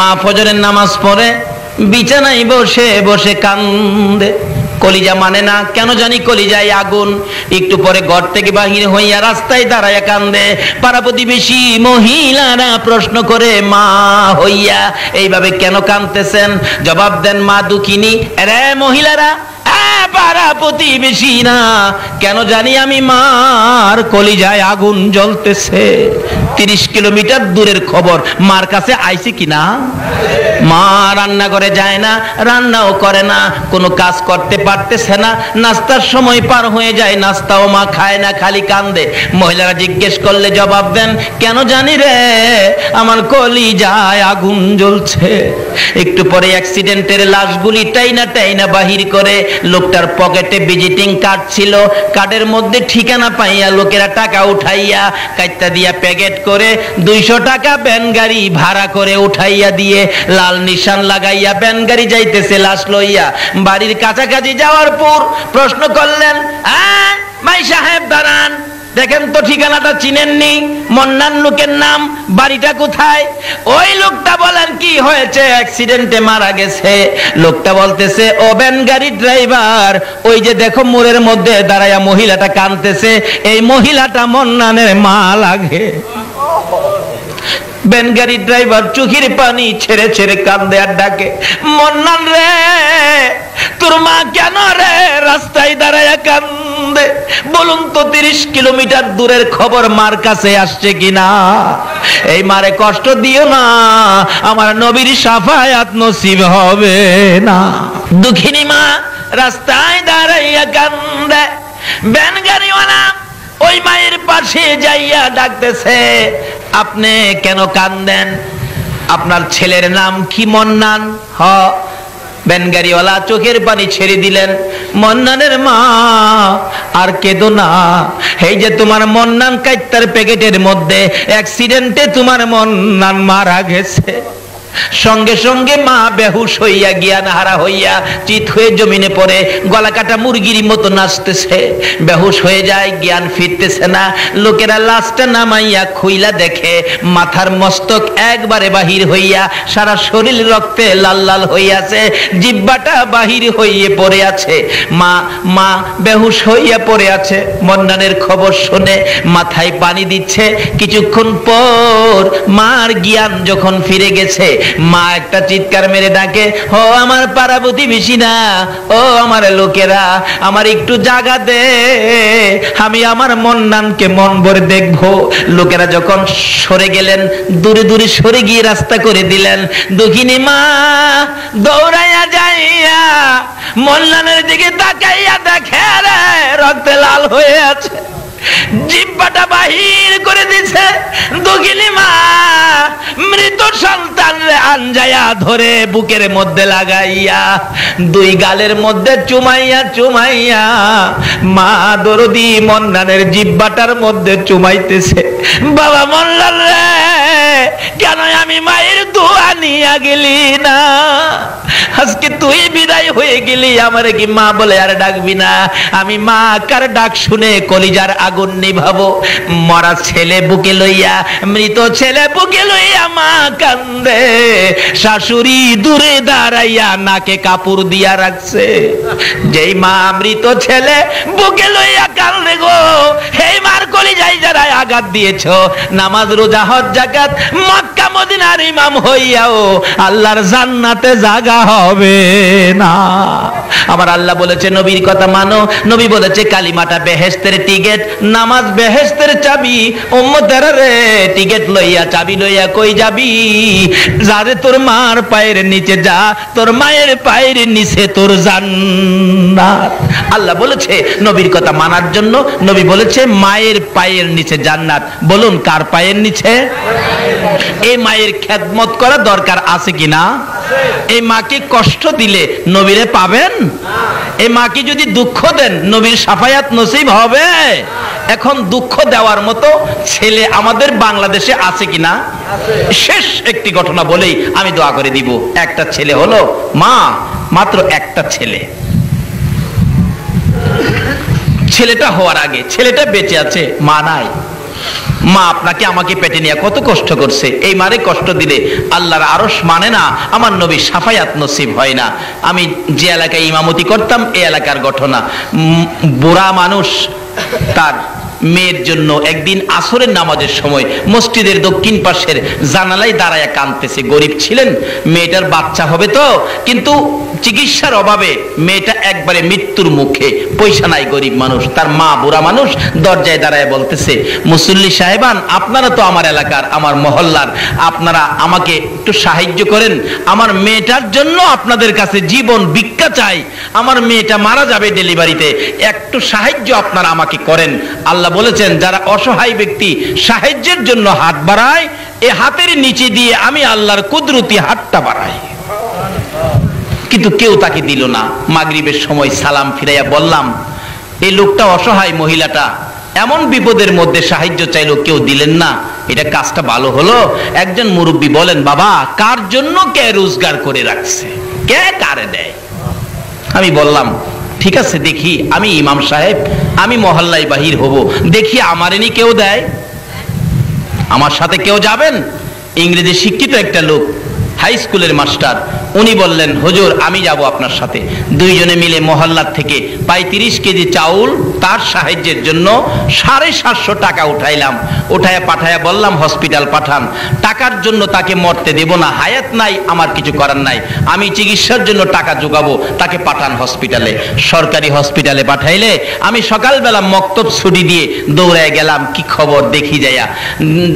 মা ফজরের নামাজ পড়ে বিছানায় বসে বসে কান্দে। কলিজা মানে না, কেন জানি কলিজায় আগুন। একটু পরে ঘর থেকে বাহির হইয়া রাস্তায় দাঁড়াইয়া কান্দে। পাড়া প্রতিবেশী মহিলারা প্রশ্ন করে, মা হইয়া এইভাবে কেন কাঁদতেছেন? জবাব দেন, মা দুঃখিনী। আরে মহিলারা, পাড়া প্রতিবেশী না, কেন জানি আমি মার কলিজায় আগুন জ্বলতেছে। 30 কিলোমিটার দূরের খবর, মার কাছে আইছে কিনা? মা রান্না করে যায় না, রান্নাও করে না, কোনো কাজ করতে পারতেছে না। নাস্তার সময় পার হয়ে যায়, নাস্তাও মা খায় না, খালি কান্দে। মহিলারা জিজ্ঞেস করলে জবাব দেন, কেন জানি রে, আমার কলিজায় আগুন জ্বলছে। একটু পরে অ্যাক্সিডেন্টের লাশগুলি টাইনা টাইনা বাহির করে। লোকটার পকেটে ভিজিটিং কার্ড ছিল, কার্ডের মধ্যে ঠিকানা পাইয়া লোকেরা টাকা উঠাইয়া কাইত্তা দিয়া প্যাকেট করে 200 টাকা ভ্যান গাড়ি ভাড়া করে উঠাইয়া দিয়ে লাল নিশান লাগাইয়া ভ্যান গাড়ি যাইতেছে লাশ লইয়া। বাড়ির কাছাকাছি যাওয়ার পর প্রশ্ন করলেন, ভাই সাহেব দাঁড়ান, দেখেন তো ঠিকানাটা চিনেননি? মন্নান লোকের নাম, বাড়িটা কোথায়? ওই লোকটা বলেন, কি হয়েছে? অ্যাক্সিডেন্টে মারা গেছে। লোকটা বলতেছে, ও ভ্যান গাড়ির ড্রাইভার, ওই যে দেখো মোড়ের মধ্যে দাঁড়াইয়া মহিলাটা কাঁদতেছে, এই মহিলাটা মন্নানের মা লাগে। ভ্যান গাড়ির ড্রাইভার চোখের পানি ছেড়ে ছেড়ে কান্দে আর ডাকে, মন্নান রে, তোর মা কেন রে রাস্তায় দাঁড়াইয়া কান্দে? বলুন তো 30 কিলোমিটার দূরের খবর মার কাছে আসছে কিনা? এই মারে কষ্ট দিও না, আমার নবীর শাফায়াত নসিব হবে না। দুঃখিনী মা রাস্তায় দাঁড়াইয়া কান্দে। ভ্যান গাড়িওয়ালা ওই মায়ের পাশে যাইয়া ডাকতেছে, আপনি কেন কান্দেন? আপনার ছেলের নাম কি? মন্নান। হ। ভ্যান গাড়িওয়ালা চোখের পানি ছেড়ে দিলেন, মন্নানের মা আর কেঁদো না, এই যে তোমার মন্নান কাইত্তার প্যাকেটের মধ্যে অ্যাক্সিডেন্টে তোমার মন্নান মারা গেছে। সঙ্গে সঙ্গে মা বেহুশ হইয়া জ্ঞান হারা হইয়া চিত হয়ে জমিনে পড়ে গলা কাটা মুরগির মতো নাচতেছে। বেহুশ হয়ে যায়, জ্ঞান ফিরতেছে না। লোকেরা লাশটা নামাইয়া খুইলা দেখে মাথার মস্তক একবারে বাহির হইয়া সারা শরীর রক্তে লাল লাল হইয়াছে, জিহ্বাটা বাহির হইয়ে পড়ে আছে। মা বেহুশ হইয়া পড়ে আছে। মন্নানের খবর শুনে মাথায় পানি দিচ্ছে। কিছুক্ষণ পর মার জ্ঞান যখন ফিরে গেছে, মা একটা চিৎকার মেরে ডাকে, ও আমার পাড়া প্রতিবেশী না, ও আমার লোকেরা, আমার একটু জায়গা দে, আমি আমার মন্নানকে মন ভরে দেখবো। লোকেরা যখন সরে গেলেন, দূরে দূরে সরে গিয়ে রাস্তা করে দিলেন। দুঃখিনী মা দৌড়াইয়া যাইয়া মন্নানের দিকে তাকাইয়া দেখে রে রক্তে লাল হয়ে আছে, জিহ্বাটা বাহির করে দিছে। দুঃখিনী মা মৃত সন্তান রে আনজায়া ধরে বুকের মধ্যে লাগাইয়া দুই গালের মধ্যে চুমাইয়া চুমাইয়া মা দরদি মন্নানের জিহ্বাটার মধ্যে চুমাইতেছে। বাবা মন্নান রে, কেন আমি মায়ের দোয়া নিয়া গেলি না? আজকে তুই বিদায় হয়ে গেলি, আমারে কি মা বলে আর ডাকবি না? আমি মা কার ডাক শুনে কলিজার আগুন নিভাবো। মরা ছেলে বুকে লইয়া, মৃত ছেলে বুকে লইয়া মা কান্দে। শাশুড়ি দূরে দাঁড়াইয়া নাকে কাপড় দিয়া রাখছে। যেই মা মৃত ছেলে বুকে লইয়া কান্দে গো, এই মার কলিজায় যারা আঘাত দিয়েছ, নামাজ রোজা হজ যাকাত মক্কা মদিনার ইমাম হইয়াও আল্লাহর জান্নাতে জায়গা হবে না। আমার আল্লাহ বলেছে নবীর কথা মানো। নবী বলেছে কালিমাটা বেহেশতের টিকেট, নামাজ বেহেশতের চাবি। উম্মতেরা রে, টিকেট লইয়া চাবি লইয়া কই যাবি? যারে তোর মার পায়ের নিচে যা, তোর মায়ের পায়ের নিচে তোর জান্নাত। আল্লাহ বলেছে নবীর কথা মানার জন্য। নবী বলেছে মায়ের পায়ের নিচে জান্নাত। বলুন কার পায়ের নিচে? এই মায়ের খেদমত করা দরকার আছে কিনা? এই মাকে কষ্ট দিলে নবীরে পাবেন? এই মাকে যদি দুঃখ দেন নবীর শাফায়াত নসিব হবে? এখন দুঃখ দেওয়ার মতো ছেলে আমাদের বাংলাদেশে আছে কিনা? শেষ একটি ঘটনা বলেই আমি দোয়া করে দিব। একটা ছেলে হলো, মা মাত্র একটা ছেলে। ছেলেটা হওয়ার আগে ছেলেটা বেঁচে আছে, মা নাই। মা আপনাকে আমাকে পেটে নিয়ে কত কষ্ট করছে, এই মারে কষ্ট দিলে আল্লাহর আরশ মানে না, আমার নবী শাফায়াত নসিব হয় না। আমি যে এলাকায় ইমামতি করতাম এই এলাকার ঘটনা, বুড়া মানুষ তার মেয়ের জন্য একদিন আসরের নামাজের সময় মসজিদের দক্ষিণ পাশের জানালায় দাঁড়ায় কাঁদতেছে। গরিব ছিলেন, মেয়েটার বাচ্চা হবে তো, কিন্তু চিকিৎসার অভাবে মেয়েটা একবারে মৃত্যুর মুখে, পয়সা নাই, গরিব মানুষ। তার মা বুড়া মানুষ দরজায় দাঁড়ায় বলতেছে, মুসল্লি সাহেবান, আপনারা তো আমার এলাকার, আমার মহল্লার, আপনারা আমাকে একটু সাহায্য করেন, আমার মেয়েটার জন্য আপনাদের কাছে জীবন ভিক্ষা চাই, আমার মেয়েটা মারা যাবে ডেলিভারিতে, একটু সাহায্য আপনারা আমাকে করেন। আল্লাহ বলেছেন, যারা অসহায় ব্যক্তি সাহায্যের জন্য হাত বাড়ায়, এ হাতের নিচে দিয়ে আমি আল্লাহর কুদরতি হাতটা বাড়াই। কিন্তু কেউ তাকে দিল না। মাগরিবের সময় সালাম ফিরাইয়া বললাম, এই লোকটা অসহায়, মহিলাটা এমন বিপদের মধ্যে সাহায্য চাইলো, কেউ দিলেন না, এটা কাজটা ভালো হলো? একজন মুরব্বী বলেন, বাবা, কার জন্য কে রোজগার করে রাখছে, কে কারে দেয়? আমি বললাম, ঠিক আছে, দেখি, আমি ইমাম সাহেব, আমি মহল্লায় বাহির হব, দেখি আমারেনি কেউ দেয়, আমার সাথে কেউ যাবেন? ইংরেজি শিক্ষিত একটা লোক, হাই স্কুলের মাস্টার, উনি বললেন, হুজুর আমি যাব আপনার সাথে। দুইজনে মিলে মহল্লার থেকে 35 কেজি চাউল তার সাহায্যের জন্য 750 টাকা উঠাইলাম। উঠায়া পাঠায়া বললাম, হসপিটাল পাঠান, টাকার জন্য তাকে মরতে দেব না, হায়াত নাই, আমার কিছু করার নাই, আমি চিকিৎসার জন্য টাকা জোগাবো, তাকে পাঠান হসপিটালে। সরকারি হসপিটালে পাঠাইলে আমি সকালবেলা মক্তব ছুটি দিয়ে দৌড়ায় গেলাম, কি খবর দেখি,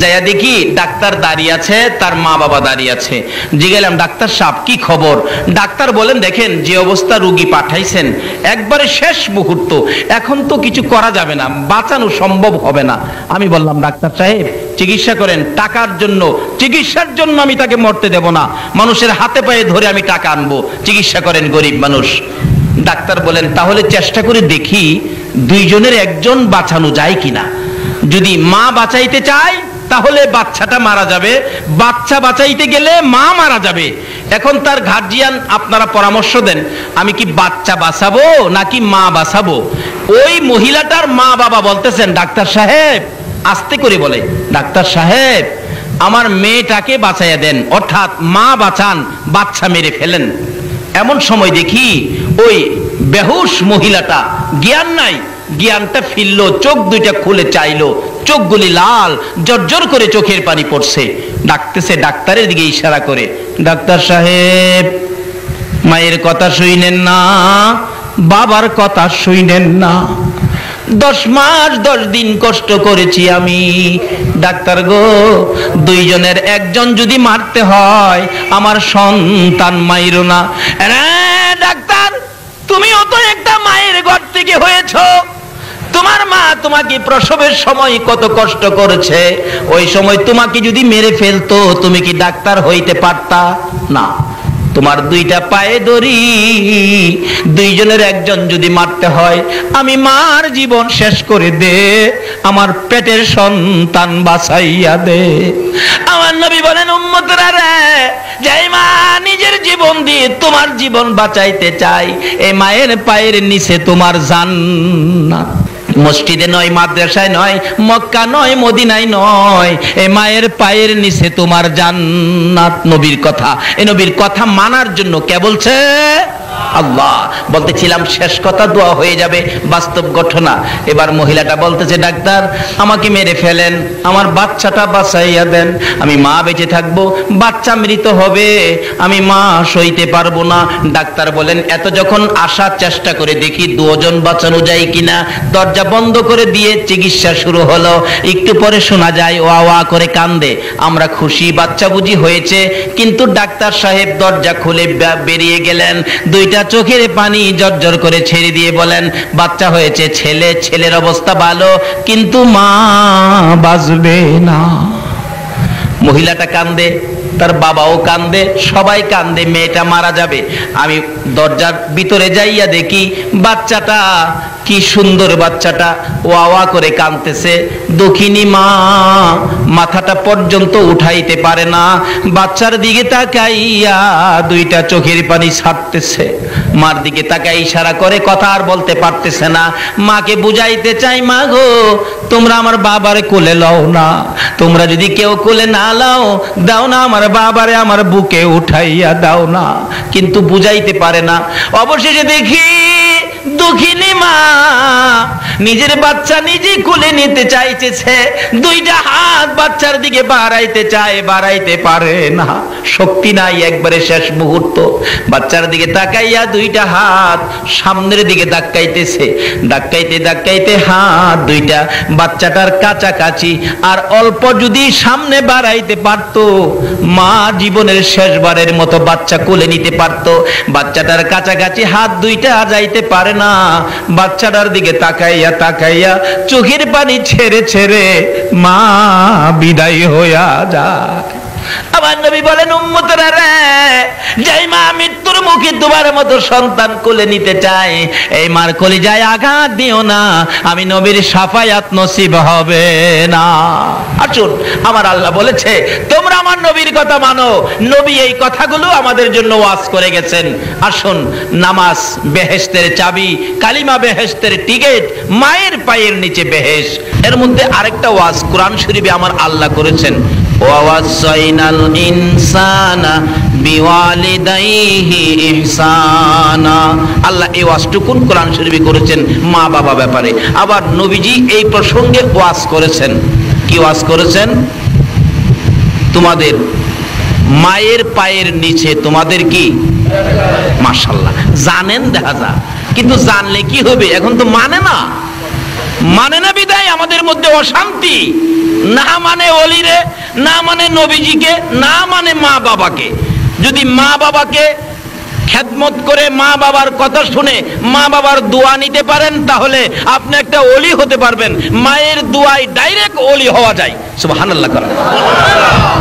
যাইয়া দেখি ডাক্তার দাঁড়িয়ে আছে, তার মা বাবা দাঁড়িয়ে আছে। জিজ্ঞাসলাম, ডাক্তার সাহেব কি খবর? ডাক্তার বলেন, দেখেন যে অবস্থা রোগী পাঠাইছেন, একবারে শেষ মুহূর্ত, এখন তো কিছু করা যাবে না, বাঁচানো সম্ভব হবে না। আমি বললাম, ডাক্তার সাহেব চিকিৎসা করেন, টাকার জন্য, চিকিৎসার জন্য আমি তাকে মরতে দেব না, মানুষের হাতে পায়ে ধরে আমি টাকা আনবো, চিকিৎসা করেন, গরিব মানুষ। ডাক্তার বলেন, তাহলে চেষ্টা করে দেখি দুইজনের একজন বাঁচানো যায় কিনা। যদি মা বাঁচাইতে চায় তাহলে বাচ্চাটা মারা যাবে, বাচ্চা বাঁচাইতে গেলে মা মারা যাবে। এখন তার গার্জিয়ান আপনারা পরামর্শ দেন, আমি কি বাচ্চা বাঁচাবো নাকি মা বাঁচাবো? ওই মহিলাটার মা বাবা বলতেছেন, ডাক্তার সাহেব, আস্তে করে বলে, ডাক্তার সাহেব আমার মেয়েটাকে বাঁচাইয়া দেন, অর্থাৎ মা বাঁচান, বাচ্চা মেরে ফেলেন। এমন সময় দেখি ওই বেহুশ মহিলাটা, জ্ঞান নাই, জ্ঞানটা ফিরল, চোখ দুইটা খুলে চাইলো, চোখগুলি লাল, জর্জর করে চোখের পানি পড়ছে। ডাকতেছে, ডাক্তারের দিকে ইশারা করে, ডাক্তার সাহেব মায়ের কথা শুইনেন না, বাবার কথা শুইনেন না, 10 মাস 10 দিন কষ্ট করেছি আমি, ডাক্তার গো, দুইজনের একজন যদি মারতে হয়, আমার সন্তান মাইরো না। ডাক্তার, তুমিও তো একটা মায়ের ঘর থেকে হয়েছো, তোমার মা তোমাকে প্রসবের সময় কত কষ্ট করেছে, ওই সময় তোমাকে যদি মেরে ফেলতো তুমি কি ডাক্তার হইতে পারতা? না। তোমার দুইটা পায়ে ধরি, দুইজনের একজন যদি মারতে হয়, আমি মার জীবন শেষ করে দে, আমার পেটের সন্তান বাঁচাইয়া দে। আমার নবী বলেন, উম্মতরা রে, যেই মা নিজের জীবন দিয়ে তোমার জীবন বাঁচাইতে চাই, এই মায়ের পায়ের নিচে তোমার জান্নাত। মসজিদে নয়, মাদ্রাসায় নয়, মক্কা নয়, মদিনায় নয়, এই মায়ের পায়ের নিচে তোমার জান্নাত। নবীর কথা, এই নবীর কথা মানার জন্য কে বলছে? আল্লাহ। বলতেছিলাম শেষ কথা, দোয়া হয়ে যাবে, বাস্তব ঘটনা। এবার মহিলাটা বলতেছে, ডাক্তার আমাকে মেরে ফেলেন, আমার বাচ্চাটা বাঁচাইয়া দেন, আমি মা বেঁচে থাকবো, বাচ্চা মৃত হবে, আমি মা সইতে পারবো না। ডাক্তার বলেন, এত যখন আসার চেষ্টা করে দেখি 2 জন বাঁচানো যায় কিনা। দরজা বন্ধ করে দিয়ে চিকিৎসা শুরু হলো। একটু পরে শোনা যায় ওয়া ওয়া করে কান্দে। আমরা খুশি, বাচ্চা বুঝি হয়েছে। কিন্তু ডাক্তার সাহেব দরজা খুলে বেরিয়ে গেলেন, 2টা চোখের পানি জর্জর করে ছেড়ে দিয়ে বলেন, বাচ্চা হয়েছে ছেলে, ছেলের অবস্থা ভালো, কিন্তু মা বাঁচবে না। মহিলাটা কান্দে, তার বাবাও কান্দে, সবাই কান্দে, মেয়েটা মারা যাবে। আমি দরজার ভিতরে যাইয়া দেখি বাচ্চাটা, কি সুন্দর বাচ্চাটা ওয়া ওয়া করে কাঁদতেছে। দুঃখিনী মা মাথাটা পর্যন্ত উঠাইতে পারে না, বাচ্চার দিকে তাকাইয়া দুইটা চোখের পানি ছাড়তেছে। মার দিকে তাকাই ইশারা করে, কথা আর বলতে পারতেছে না। মাকে বুঝাইতে চাই, মা গো তোমরা আমার বাবারে কোলে লও না, তোমরা যদি কেউ কোলে না লাও, দাও না আমার বাবারে আমার বুকে উঠাইয়া দাও না, কিন্তু বুঝাইতে পারে না। অবশেষে দেখি দুঃখিনী মা নিজের বাচ্চা নিজে কোলে নিতে চাইতেছে, দুইটা হাত বাচ্চার দিকে বাড়াইতে চায়, বাড়াইতে পারে না, শক্তি নাই, একবারে শেষ মুহূর্ত। বাচ্চার দিকে তাকাইয়া দুইটা হাত সামনের দিকে ধাক্কাইতেছে, ধাক্কাইতে ধাক্কাইতে হাত দুইটা বাচ্চাটার কাছাকাছি, আর অল্প যদি সামনে বাড়াইতে পারতো, মা জীবনের শেষবারের মতো বাচ্চা কোলে নিতে পারতো। বাচ্চাটার কাছাকাছি হাত দুইটা যাইতে পারে না, বাচ্চাটার দিকে তাকাইয়া তাকাইয়া চোখের পানি ছেড়ে ছেড়ে মা বিদায় হইয়া যায়। আমার নবী বলেন, উম্মতরা রে, যেই মা মৃত্যুর মুখে তোমার মতো সন্তান কোলে নিতে চায়, এই মার কলিজায় আঘাত দিও না, আমি নবীর শাফায়াত নসিব হবে না। আসুন, আমার আল্লাহ বলেছে তোমরা আমার নবীর কথা মানো। নবী এই কথাগুলো আমাদের জন্য ওয়াজ করে গেছেন। আসুন, নামাজ বেহেশতের চাবি, কালিমা বেহেশতের টিকিট, মায়ের পায়ের নিচে বেহেশ। এর মধ্যে আরেকটা ওয়াজ কোরআন শরীফে আমার আল্লাহ করেছেন, ওয়াসাইনাল ইনসানা বিওয়ালিদাইহি ইহসানা। আল্লাহ এই ওয়াজটুকুন কোরআন শরীফে করেছেন মা বাবা ব্যাপারে। আবার নবীজি এই প্রসঙ্গে ওয়াজ করেছেন। কি ওয়াজ করেছেন? তোমাদের মায়ের পায়ের নিচে তোমাদের কি, মাশাআল্লাহ, জানেন দেখা যায়, কিন্তু জানলে কি হবে, এখন তো মানে না, মানে না বিদায় আমাদের মধ্যে অশান্তি। না মানে ওলিরে, না মানে নবীজিকে, না মানে মা বাবাকে। যদি মা বাবাকে খেদমত করে মা বাবার কথা শুনে মা বাবার দোয়া নিতে পারেন, তাহলে আপনি একটা ওলি হতে পারবেন। মায়ের দোয়ায় ডাইরেক্ট ওলি হওয়া যায়। সুবহানাল্লাহ করেন।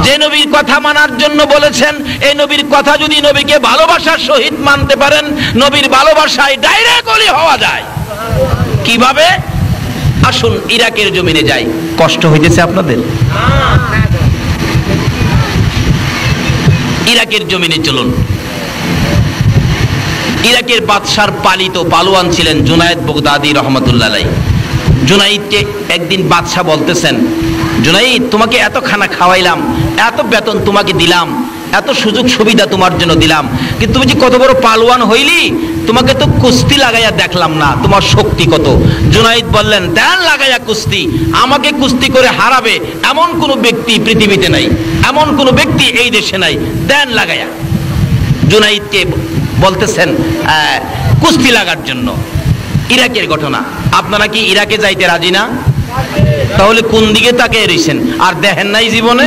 যে নবীর কথা মানার জন্য বলেছেন, এই নবীর কথা যদি নবীকে ভালোবাসার সহিত মানতে পারেন, নবীর ভালোবাসায় ডাইরেক্ট ওলি হওয়া যায়। কিভাবে? আসুন ইরাকের জমিনে যাই। কষ্ট হইতেছে আপনাদের? ইরাকের জমিনে চলুন। ইরাকের বাদশার পালিত পালোয়ান ছিলেন জুনায়েদ বগদাদি রহমতুল্লাহ আলাইহি। জুনাইদকে একদিন বাদশা বলতেছেন, জুনাইদ, তোমাকে এত খানা খাওয়াইলাম, এত বেতন তোমাকে দিলাম, এত সুযোগ সুবিধা তোমার জন্য দিলাম, কিন্তু তুমি যে কত বড় পালোয়ান হইলি, তোমাকে তো কুস্তি লাগাইয়া দেখলাম না, তোমার শক্তি কত। জুনাইদ বললেন, দেন লাগাইয়া কুস্তি, আমাকে কুস্তি করে হারাবে এমন কোন ব্যক্তি পৃথিবীতে নাই, এমন কোন ব্যক্তি এই দেশে নাই, দেন লাগাইয়া। জুনাইদকে বলতেছেন কুস্তি লাগার জন্য। ইরাকের ঘটনা, আপনারা কি ইরাকে যাইতে রাজি না? তাহলে কোন দিকে তাকিয়ে রইছেন? আর দেখেন নাই জীবনে?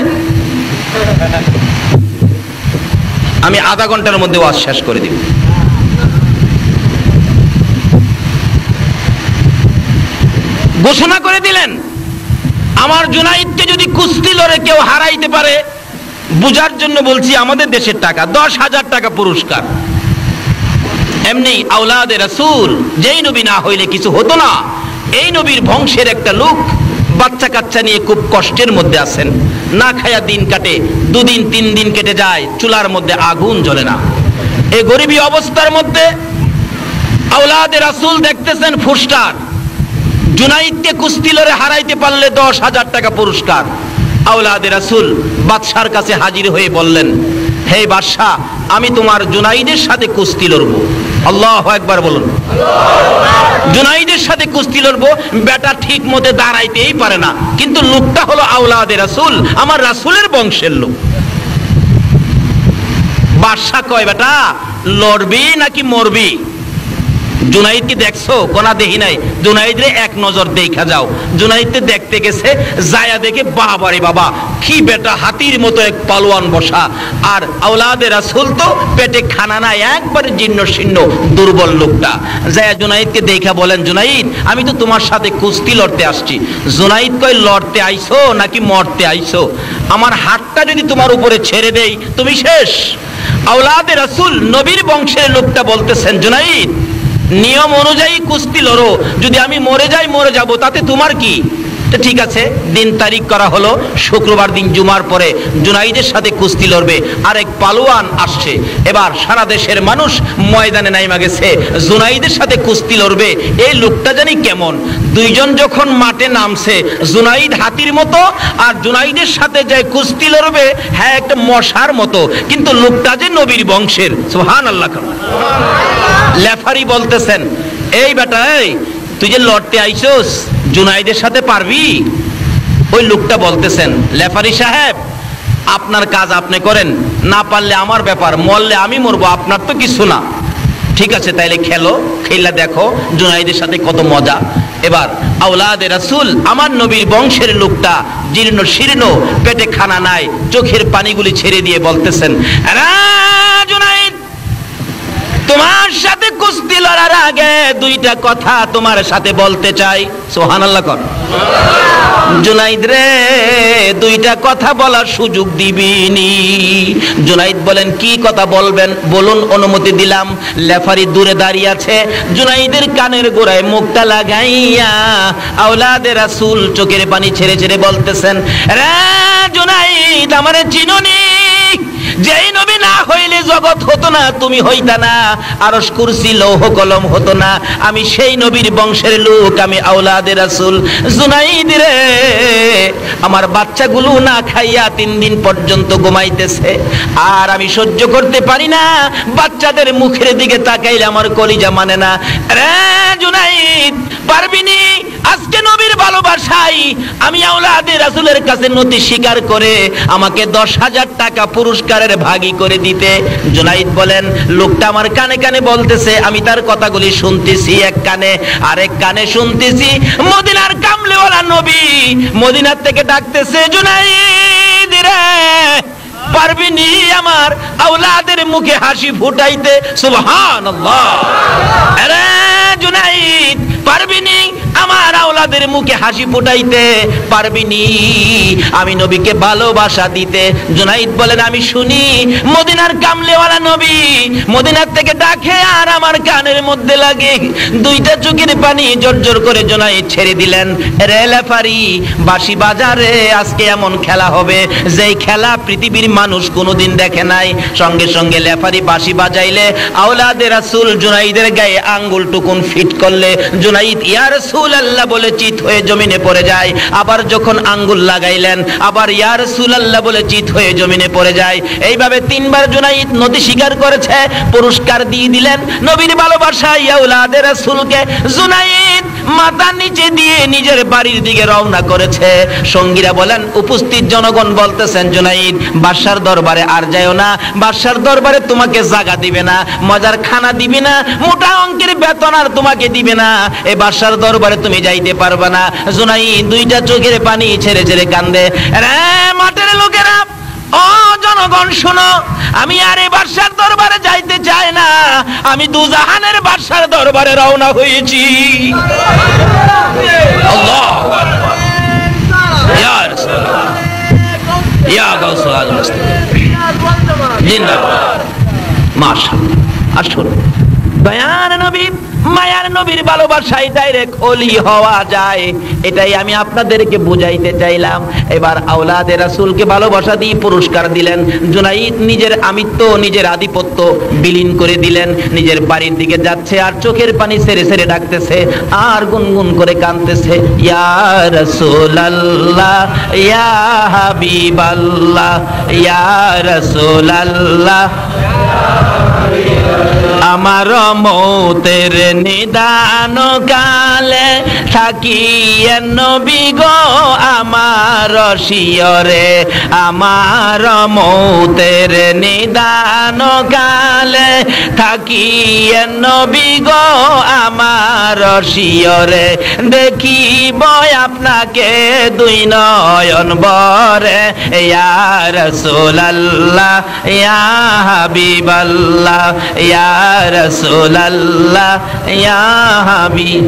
আমি আধা ঘন্টার মধ্যে ওয়াজ শেষ করে দিব। ঘোষণা করে দিলেন, আমার জুনাইদকে যদি কুস্তি লড়ে কেউ হারাইতে পারে, বুঝার জন্য বলছি, আমাদের দেশের টাকা 10,000 টাকা পুরস্কার। এমনি আওলাদে রাসূল, যেই নবী না হইলে কিছু হতো না, এই নবীর বংশের একটা লোক বাচ্চা কাচ্চা নিয়ে খুব কষ্টের মধ্যে আছেন, না খায়া দিন কাটে, 2 দিন 3 দিন কেটে যায়, চুলার মধ্যে আগুন জ্বলে না। এই গরিবী অবস্থার মধ্যে আওলাদে রাসূল দেখতেছেন ফুস্টার, জুনাইদকে কুস্তি লড়ে হারাইতে পারলে 10,000 টাকা পুরস্কার। আওলাদে রাসূল বাদশার কাছে হাজির হয়ে বললেন, হে বাদশা, আমি তোমার জুনাইদের সাথে কুস্তি লড়বো। আল্লাহু আকবার বলুন। জুনাইদের সাথে কুস্তি লড়বো। বেটা ঠিক মতে দাঁড়াইতেই পারে না, কিন্তু লোকটা হলো আওলাদে রাসূল, আমার রাসূলের বংশের লোক। বাদশা কয়, বেটা লড়বি নাকি মরবি? জুনাইদ কি দেখছো? কোনা দেখি নাই। জুনাইদ রে এক নজর দেখা যাও। জুনাইদ দেখতে গেছে, যায়া দেখে বাবারে বাবা, কি বেটা হাতির মতো এক পালোয়ান বসা, আর আওলাদে রাসূল তো পেটে খানা নাই, একবারে জীর্ণ শীর্ণ দুর্বল লোকটা। যায়া জুনাইদকে দেখা বলেন, জুনাইদ, আমি তো তোমার সাথে কুস্তি লড়তে আসছি। জুনাইদ কয়, লড়তে আইছো নাকি মরতে আইছো? আমার হাত হাতটা যদি তোমার উপরে ছেড়ে দেই তুমি শেষ। আওলাদে রাসূল নবীর বংশের লোকটা বলতেছেন, জুনাইদ নিয়ম অনুযায়ী কুস্তি লড়ো, যদি আমি মরে যাই মরে যাব, তাতে তোমার কি? ঠিক আছে, দিন তারিখ করা হলো, শুক্রবার দিন জুমার পরে জুনাইদের সাথে কুস্তি লড়বে। আরেক পালোয়ান আসছে, এবার সারা দেশের মানুষ ময়দানে নাইমা গেছে, জুনাইদের সাথে কুস্তি লড়বে। এই লোকটা জানি কেমন, দুইজন যখন মাঠে নামছে, জুনাইদ হাতির মতো আর জুনাইদের সাথে যে কুস্তি লড়বে হ্যাঁ একটা মশার মতো, কিন্তু লোকটা যে নবীর বংশের। সুবহানাল্লাহ। লেফারি বলতেছেন, এই বেটা, এই তুই যে লড়তে আইছস জুনাইদের সাথে পারবি? ওই লোকটা বলতেছেন, লেফারি সাহেব আপনার কাজ আপনি করেন, না পারলে আমার ব্যাপার, মরলে আমি মরবো, আপনার তো কিছু না। ঠিক আছে তাইলে খেলো, খেলা দেখো জুনাইদের সাথে কত মজা। এবার আওলাদে রাসূল আমার নবীর বংশের লোকটা জীর্ণ শীর্ণ, পেটে খানা নাই, চোখের পানিগুলি ছেড়ে দিয়ে বলতেছেন, জুনাইদ তোমার সাথে কুস্তি লড়ার আগে দুইটা কথা তোমার সাথে বলতে চাই। সুবহানাল্লাহ কর। জুনাইদ রে দুইটা কথা বলার সুযোগ দিবিনি। জুনাইদ বলেন, কি কথা বলবেন বলুন, অনুমতি দিলাম। লেফারি দূরে দাঁড়িয়ে আছে, জুনাইদের কানের গোড়ায় মুখটা লাগাইয়া আওলাদে রাসূল চোখের পানি ছেড়ে ছেড়ে বলতেছেন, রে জুনাইদ আমারে চিনোনি? যেই নবী না হইলে জগৎ হতো না, তুমি হইতা না, আরশ কুরসি লৌহ কলম হতো না, আমি সেই নবীর বংশের লোক, আমি আওলাদে রাসূল। জুনাইদ রে আমার বাচ্চাগুলো না খাইয়া 3 দিন পর্যন্ত ঘুমাইতেছে, আর আমি সহ্য করতে পারি না, বাচ্চাদের মুখের দিকে তাকাইলে আমার কলিজা মানে না। রে জুনাইদ পারবিনি আজকে নবীর ভালোবাসায় আমি আওলাদে রাসূলের কাছে নতি স্বীকার করে আমাকে 10,000 টাকা পুরস্কারের ভাগী করে দিতে? জুনাইদ বলেন, লোকটা আমার কানে কানে বলতেছে, আমি তার কথাগুলি শুনতেছি, এক কানে, আরেক কানে শুনতেছি মদিনার কামলেওয়ালা নবী মদিনার থেকে ডাকতেছে, জুনাইদ রে পারবিনি আমার আওলাদের মুখে হাসি ফুটাইতে? সুবহানাল্লাহ। আরে জুনাইদ পারবিনি আমার আওলাদের মুখে হাসি ফুটাইতে? পারবিনি আমি নবীকে ভালোবাসা দিতে? জুনাইদ বলেন, আমি শুনি মদিনার কামলেওয়ালা নবী মদিনার থেকে ডাকে আর আমার কানের মধ্যে লাগে। দুইটা চোখের পানি জোর করে জুনাইদ ছেড়ে দিলেন। রে লেফারি বাঁশি বাজারে আজকে এমন খেলা হবে যেই খেলা পৃথিবীর মানুষ কোনোদিন দেখে নাই। সঙ্গে সঙ্গে লেফারি বাঁশি বাজাইলে আওলাদে রাসূল জুনাইদের গায়ে আঙ্গুল টুকুন ফিট করলে জুনাইদ ইয়া রাসূলুল্লাহ বলে চিত হয়ে জমিনে পড়ে যায়। আবার যখন আঙ্গুল লাগাইলেন আবার ইয়া রাসূলুল্লাহ বলে চিত হয়ে জমিনে পড়ে যায়। এইভাবে 3 বার জুনাইদ নতি স্বীকার করেছে, পুরস্কার দিয়ে দিলেন নবীর ভালোবাসায় আওলাদে রাসূলকে। জুনাইদ মাথা নিচে দিয়ে নিজের বাড়ির দিকে রওনা করেছে। সঙ্গীরা বলেন, উপস্থিত জনগণ বলতেছেন, জুনাইদ বাদশার দরবারে আর যায়ও না, বাদশার দরবারে তোমাকে জায়গা দিবে না, মজার খানা দিবে না, মোটা অঙ্কের বেতন আর তোমাকে দিবে না, এই বাদশার দরবারে তুমি যাইতে পারবে না। জুনাইদ দুইটা চোখের পানি ছেড়ে ছেড়ে কান্দে। রে মাঠের লোকেরা, ও জনগণ শোনো, আমি আর এই বাদশার দরবারে যাইতে চাই না, আমি দুজাহানের বাদশার দরবারে রওনা হয়েছি। আল্লাহু আকবার। ইয়া রাসূলুল্লাহ, ইয়া গাউসুল আজম জিন্দাবাদ। মাশাআল্লাহ। আসুন দয়ার নবী মায়ার নবীর ভালোবাসায় ডাইরেক্ট ওলি হওয়া যায়, এটাই আমি আপনাদেরকে বুঝাইতে চাইলাম। এবার আওলাদে রাসূলকে ভালোবাসা দিয়ে পুরস্কার দিলেন। জুনাইদ নিজের আমিত্ব নিজের আধিপত্য বিলীন করে দিলেন, নিজের বাড়ির দিকে যাচ্ছে আর চোখের পানি ছেড়ে ছেড়ে ডাকতেছে আর গুনগুন করে কাঁদতেছে, ইয়া রাসূলুল্লাহ ইয়া হাবিবাল্লাহ ইয়া রাসূলুল্লাহ। আমার মৌতের নিদান কালে থাকিয়ে নবী গো আমার শিয়রে, আমার মৌতের নিদান কালে থাকিয়ে নবী গো আমার শিয়রে, দেখিব আপনাকে 2 নয়ন ভরে, ইয়া রাসূলুল্লাহ ইয়া হাবিবাল্লাহ ইয়া রাসূলুল্লাহ ইয়া হাবিব।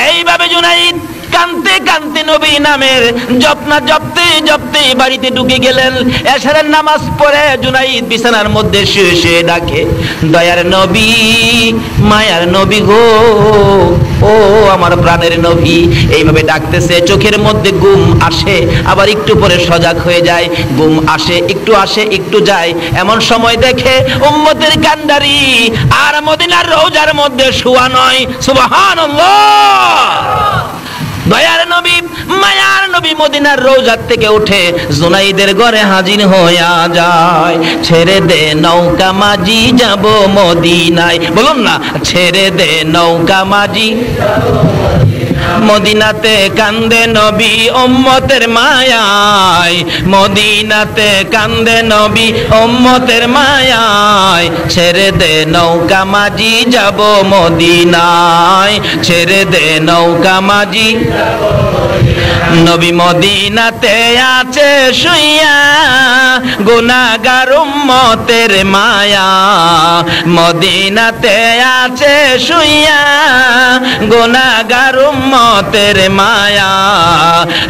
এইভাবে জুনাইদ কানতে কানতে নবী নামের জপনা জপতে জপতে বাড়িতে ঢুকে গেলেন। এশারের নামাজ পড়ে জুনাইদ বিছানার মধ্যে শুয়ে শুয়ে ডাকে, দয়ার নবী, মায়ার নবী গো, ও আমার প্রাণের নবী। এইভাবে ডাকতেছে, চোখের মধ্যে ঘুম আসে, আবার একটু পরে সজাগ হয়ে যায়, ঘুম আসে একটু যায়। এমন সময় দেখে উম্মতের কান্ডারি আর মদিনার রওজার মধ্যে শোয়া নয়। সুবহানাল্লাহ। দয়ার নবী, মায়ার নবী মদিনার রওজার থেকে উঠে জুনাইদের ঘরে হাজির হইয়া যায়। ছেড়ে দে নৌকা মাঝি যাব মদিনায়, বলুন না, ছেড়ে দে নৌকা মাঝি মদিনাতে কান্দে নবী উম্মতের মায়ায়, মদিনাতে কান্দে নবী উম্মতের মায়ায়। ছেড়ে দে নৌকা মাঝি যাব মদিনায়, ছেড়ে দে নৌকা মাঝি। নবী মদিনাতে আছে শুইয়া, গুনাহগার উম্মতের মায়া, মদিনাতে আছে শুইয়া, গুনাহগার উম্মতের মায়া।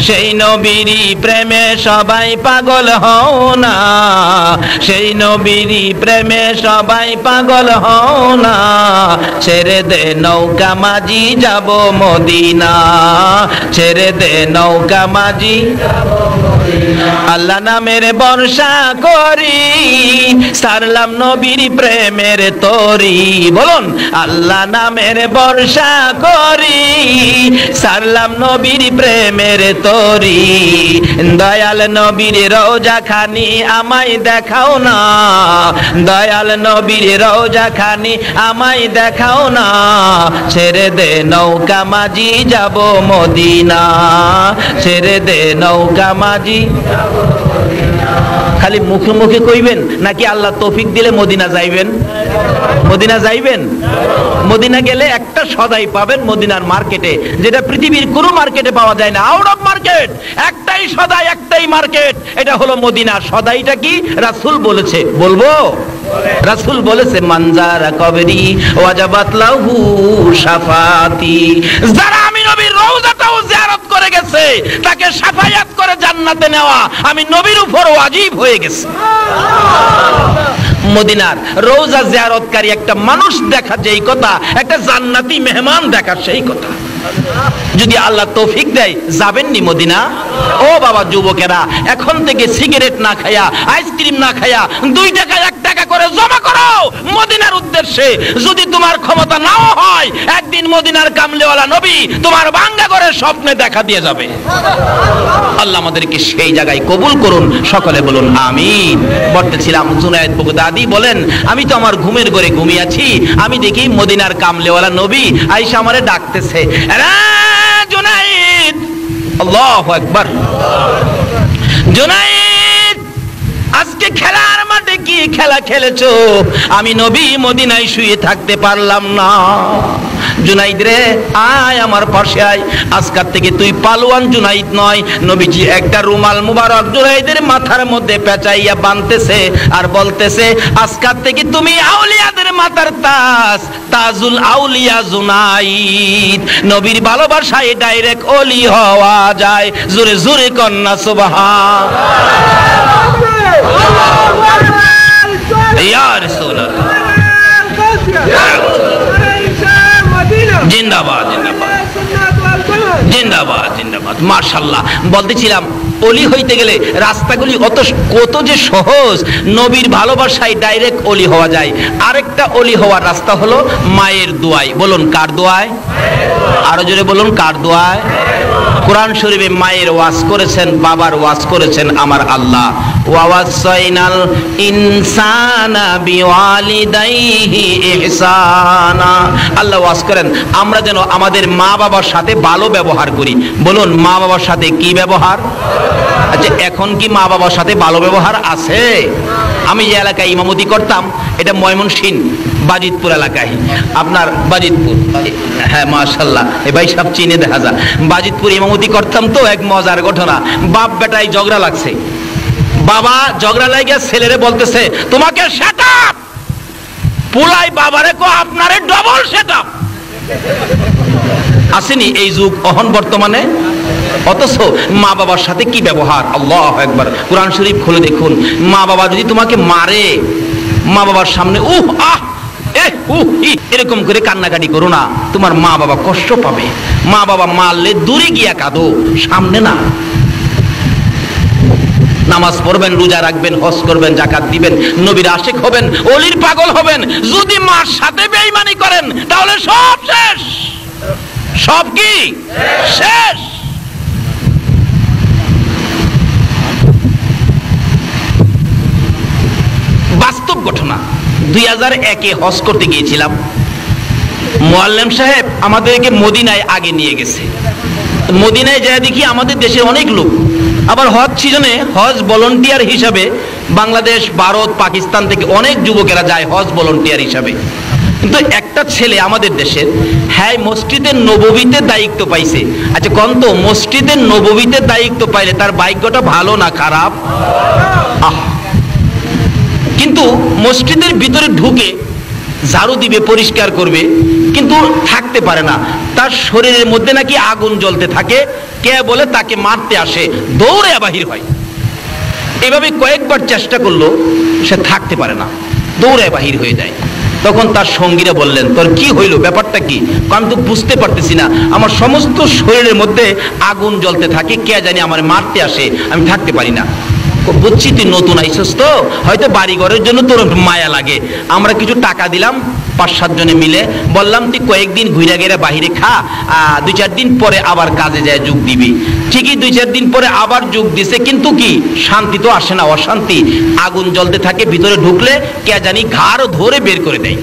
সেই নবীরই প্রেমে সবাই পাগল হও না, সেই নবীরই প্রেমে সবাই পাগল হও না। ছেড়ে দে নৌকা মাঝি যাব মদিনা, ছেড়ে দে নৌকা মাঝি। আল্লাহ নামের বর্ষা করি, সারলাম নবীর প্রেমের তরি, বলুন, আল্লাহ নামের বর্ষা করি, সারলাম নবীর প্রেমের তরি। দয়াল নবীর রওজা খানি আমায় দেখাও না, দয়াল নবীর রওজা খানি আমায় দেখাও না। ছেড়ে দে নৌকা মাঝি যাব মদিনা, ছেড়ে দে নৌকা মাঝি। খালি মুখে মুখে কইবেন নাকি আল্লাহ তৌফিক দিলে মদিনা যাইবেন? মদিনা যাইবেন? মদিনা গেলে একটা সদাই পাবেন মদিনার মার্কেটে, যেটা পৃথিবীর কোনো মার্কেটে পাওয়া যায় না। আউট অফ মার্কেট একটাই সদাই, একটাই মার্কেট, এটা হলো মদিনা। সদাইটা কি? রাসূল বলেছে, বলবো? রাসূল বলেছে, মানজারা কবরি ওয়াজাবাত লাহু শাফাতি। যারা আমি নবীর রওজাটাও জিয়ারত করে গেছে, তাকে শাফায়াত করে জান্নাতে নেওয়া আমি নবীর উপর ওয়াজিব হয়ে গেছে। মদিনার রওজা জিয়ারতকারী একটা মানুষ দেখা যেই কথা, একটা জান্নাতি মেহমান দেখা সেই কথা। যদি আল্লাহ তৌফিক দেয় যাবেননি মদিনা? ও বাবা যুবকেরা, এখন থেকে সিগারেট না খায়া, আইসক্রিম না খায়া 2 টাকা 1 টাকা করে জমা করো মদিনার উদ্দেশ্যে। যদি তোমার ক্ষমতা নাও হয়, একদিন মদিনার কামলেওয়ালা নবী তোমার ভাঙ্গা ঘরের স্বপ্নে দেখা দিয়ে যাবে। আল্লাহ আমাদেরকে সেই জায়গায় কবুল করুন, সকলে বলুন আমিন। বলতেছিলাম জুনায়েদ বাগদাদী বলেন, আমি তো আমার ঘুমের ঘরে ঘুমিয়ে আছি, আমি দেখি মদিনার কামলেওয়ালা নবী আয়েশা আমারে ডাকতেছে, জুনায়েদ, আল্লাহু আকবার, জুনায়েদ আজকে খেলার মাঠে কি খেলা খেলেছো? আমি নবী মদিনায় শুয়ে থাকতে পারলাম না। জুনাইদ রে, আয় আমার পাশে আয়, আজকাল থেকে তুই পালোয়ান জুনাইদ নয়। নবীজি একটা রুমাল মুবারক জুনাইদের মাথার মধ্যে পেঁচাইয়া বাঁধতেছে আর বলতেছে, আজকাল থেকে তুমি আউলিয়াদের মাথার তাজ, তাজুল আউলিয়া জুনাইদ। নবীর ভালোবাসায় ডাইরেক্ট ওলি হওয়া যায়। জোরে জোরে কন্যা সুবহান। ইয়া রাসূলুল্লাহ, জিন্দাবাদ জিন্দাবাদ জিন্দাবাদ জিন্দাবাদ। মাশাআল্লাহ। বলতেছিলাম ওলি হইতে গেলে রাস্তাগুলি কত যে সহজ। নবীর ভালোবাসায় ডাইরেক্ট ওলি হওয়া যায়। আরেকটা ওলি হওয়ার রাস্তা হলো মায়ের দোয়ায়। বলুন কার দোয়ায়? আরো জোরে বলুন কার দোয়ায়? কোরআন শরীফে মায়ের ওয়াজ করেছেন, বাবার ওয়াজ করেছেন আমার আল্লাহ। ওয়াসাইনাল ইনসানা বিওয়ালিদাইহি ইহসানা। আল্লাহ ওয়াজ করেন আমরা যেন আমাদের মা বাবার সাথে ভালো ব্যবহার করি। বলুন মা বাবার সাথে কি ব্যবহার? আচ্ছা, এখন কি মা বাবার সাথে ভালো ব্যবহার আছে? আমি যে এলাকায় ইমামতি করতাম, এটা ময়মনসিংহ বাজিতপুর এলাকায়, আপনার বাজিতপুর, হ্যাঁ মাশাআল্লাহ, এ ভাই সব চিনে দেখা যায়। বাজিতপুর ইমামতি করতাম তো, এক মজার ঘটনা। বাপ বেটায় ঝগড়া লাগছে। বাবা ঝগড়া লাগিয়া ছেলেরে বলতেছে, তোমাকে সেট আপ। পুলাই বাবারে কো আপনারে ডবল সেট আপ। আসেনি এই যুগ অহন বর্তমানে? অথচ মা বাবার সাথে কি ব্যবহার! আল্লাহু আকবার। কোরআন শরীফ খুলে দেখুন, মা বাবা যদি তোমাকে মারে, মা বাবার সামনে এরকম করে কান্নাকাটি করো না, তোমার মা বাবা কষ্ট পাবে। মা বাবা মারলে দূরে গিয়া কাঁদো, সামনে না। নামাজ পড়বেন, রোজা রাখবেন, হজ করবেন, যাকাত দিবেন, নবীর আশিক হবেন, ওলির পাগল হবেন। যদি মার সাথে বেঈমানি করেন তাহলে সব শেষ। সব কি শেষ? বাস্তব ঘটনা। 2001-এ হজ করতে গিয়েছিলাম। মুআল্লিম সাহেব আমাদেরকে মদিনায় আগে নিয়ে গেছে। মদিনায় যায় দেখি আমাদের দেশের অনেক লোক, আবার হজ সিজনে হজ ভলান্টিয়ার হিসাবে বাংলাদেশ, ভারত, পাকিস্তান থেকে অনেক যুবকেরা যায় হজ ভলান্টিয়ার হিসাবে। কিন্তু একটা ছেলে আমাদের দেশের, হ্যাঁ মসজিদের নববীতে দায়িত্ব পাইছে। আচ্ছা কোন তো, মসজিদের নববীতে দায়িত্ব পাইলে তার ভাগ্যটা ভালো না খারাপ? কিন্তু মসজিদের ভিতরে ঢুকে ঝাড়ু দিবে, পরিষ্কার করবে, কিন্তু থাকতে পারে না। তার শরীরের মধ্যে নাকি আগুন জ্বলতে থাকে। কে বলে তাকে মারতে আসে, দৌড়ে বাহির হয়। এভাবে কয়েকবার চেষ্টা করলো, সে থাকতে পারে না, দৌড়ে বাহির হয়ে যায়। তখন তার সঙ্গীরা বললেন, তোর কি হইল, ব্যাপারটা কি? আমি তো বুঝতে পারতেছি না, আমার সমস্ত শরীরের মধ্যে আগুন জ্বলতে থাকে, কে জানি আমার মারতে আসে, আমি থাকতে পারি না। বুঝছি তুই নতুন আইসস, তো হয়তো বাড়ি ঘরের জন্য তোর মায়া লাগে। আমরা কিছু টাকা দিলাম 5-7 জনে মিলে, বললাম তুই কয়েকদিন ঘুরে গেলে বাহিরে খা, 2-4 দিন পরে আবার কাজে যায় যোগ দিবি। ঠিকই 2-4 দিন পরে আবার যোগ দিছে, কিন্তু কি শান্তি তো আসে না, অশান্তি। আগুন জ্বলতে থাকে, ভিতরে ঢুকলে কে জানি ঘাড় ধরে বের করে দেয়।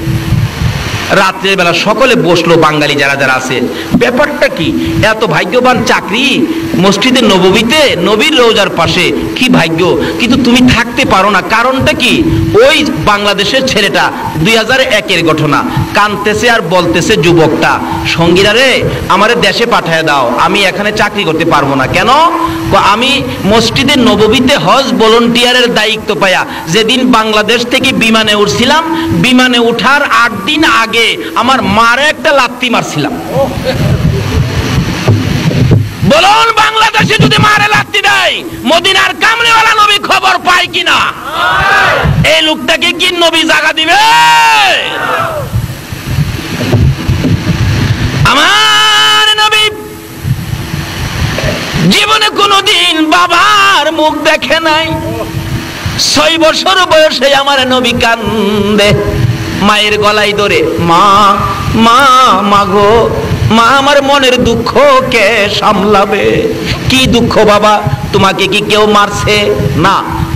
রাত্রের বেলা সকলে বসলো, বাঙালি যারা যারা আছে, ব্যাপারটা কি? এত ভাগ্যবান চাকরি মসজিদে নববীতে, নবীর রওজার পাশে, কি ভাগ্য, কিন্তু তুমি থাকতে পারো না। কারণটা কি? ওই বাংলাদেশের ছেলেটা, 2001-এর ঘটনা, কাঁদতেছে আর বলতেছে যুবকটা, সঙ্গীরা রে আমারে দেশে পাঠায় দাও, আমি এখানে চাকরি করতে পারবো না। কেন? আমি মসজিদে নববীতে হজ ভলান্টিয়ারের দায়িত্ব পাইয়া যেদিন বাংলাদেশ থেকে বিমানে উঠছিলাম, বিমানে উঠার 8 দিন আগে আমার মারে একটা লাত্তি মারছিলাম। বলুন, বাংলাদেশে যদি মারে লাত্তি দেয়, মদিনার কামলিওয়ালা নবী খবর পায় কিনা? এই লোকটাকে কি নবী জাগা দিবে? আমার নবী জীবনে কোনদিন বাবার মুখ দেখে নাই। 6 বছর বয়সে আমার নবী কান্দে, মায়ের গলায় ধরে, মা মা মাগো, মা আমার মনের দুঃখ কে সামলাবে? কি দুঃখ বাবা? তোমাকে কি কেউ মারছে? না।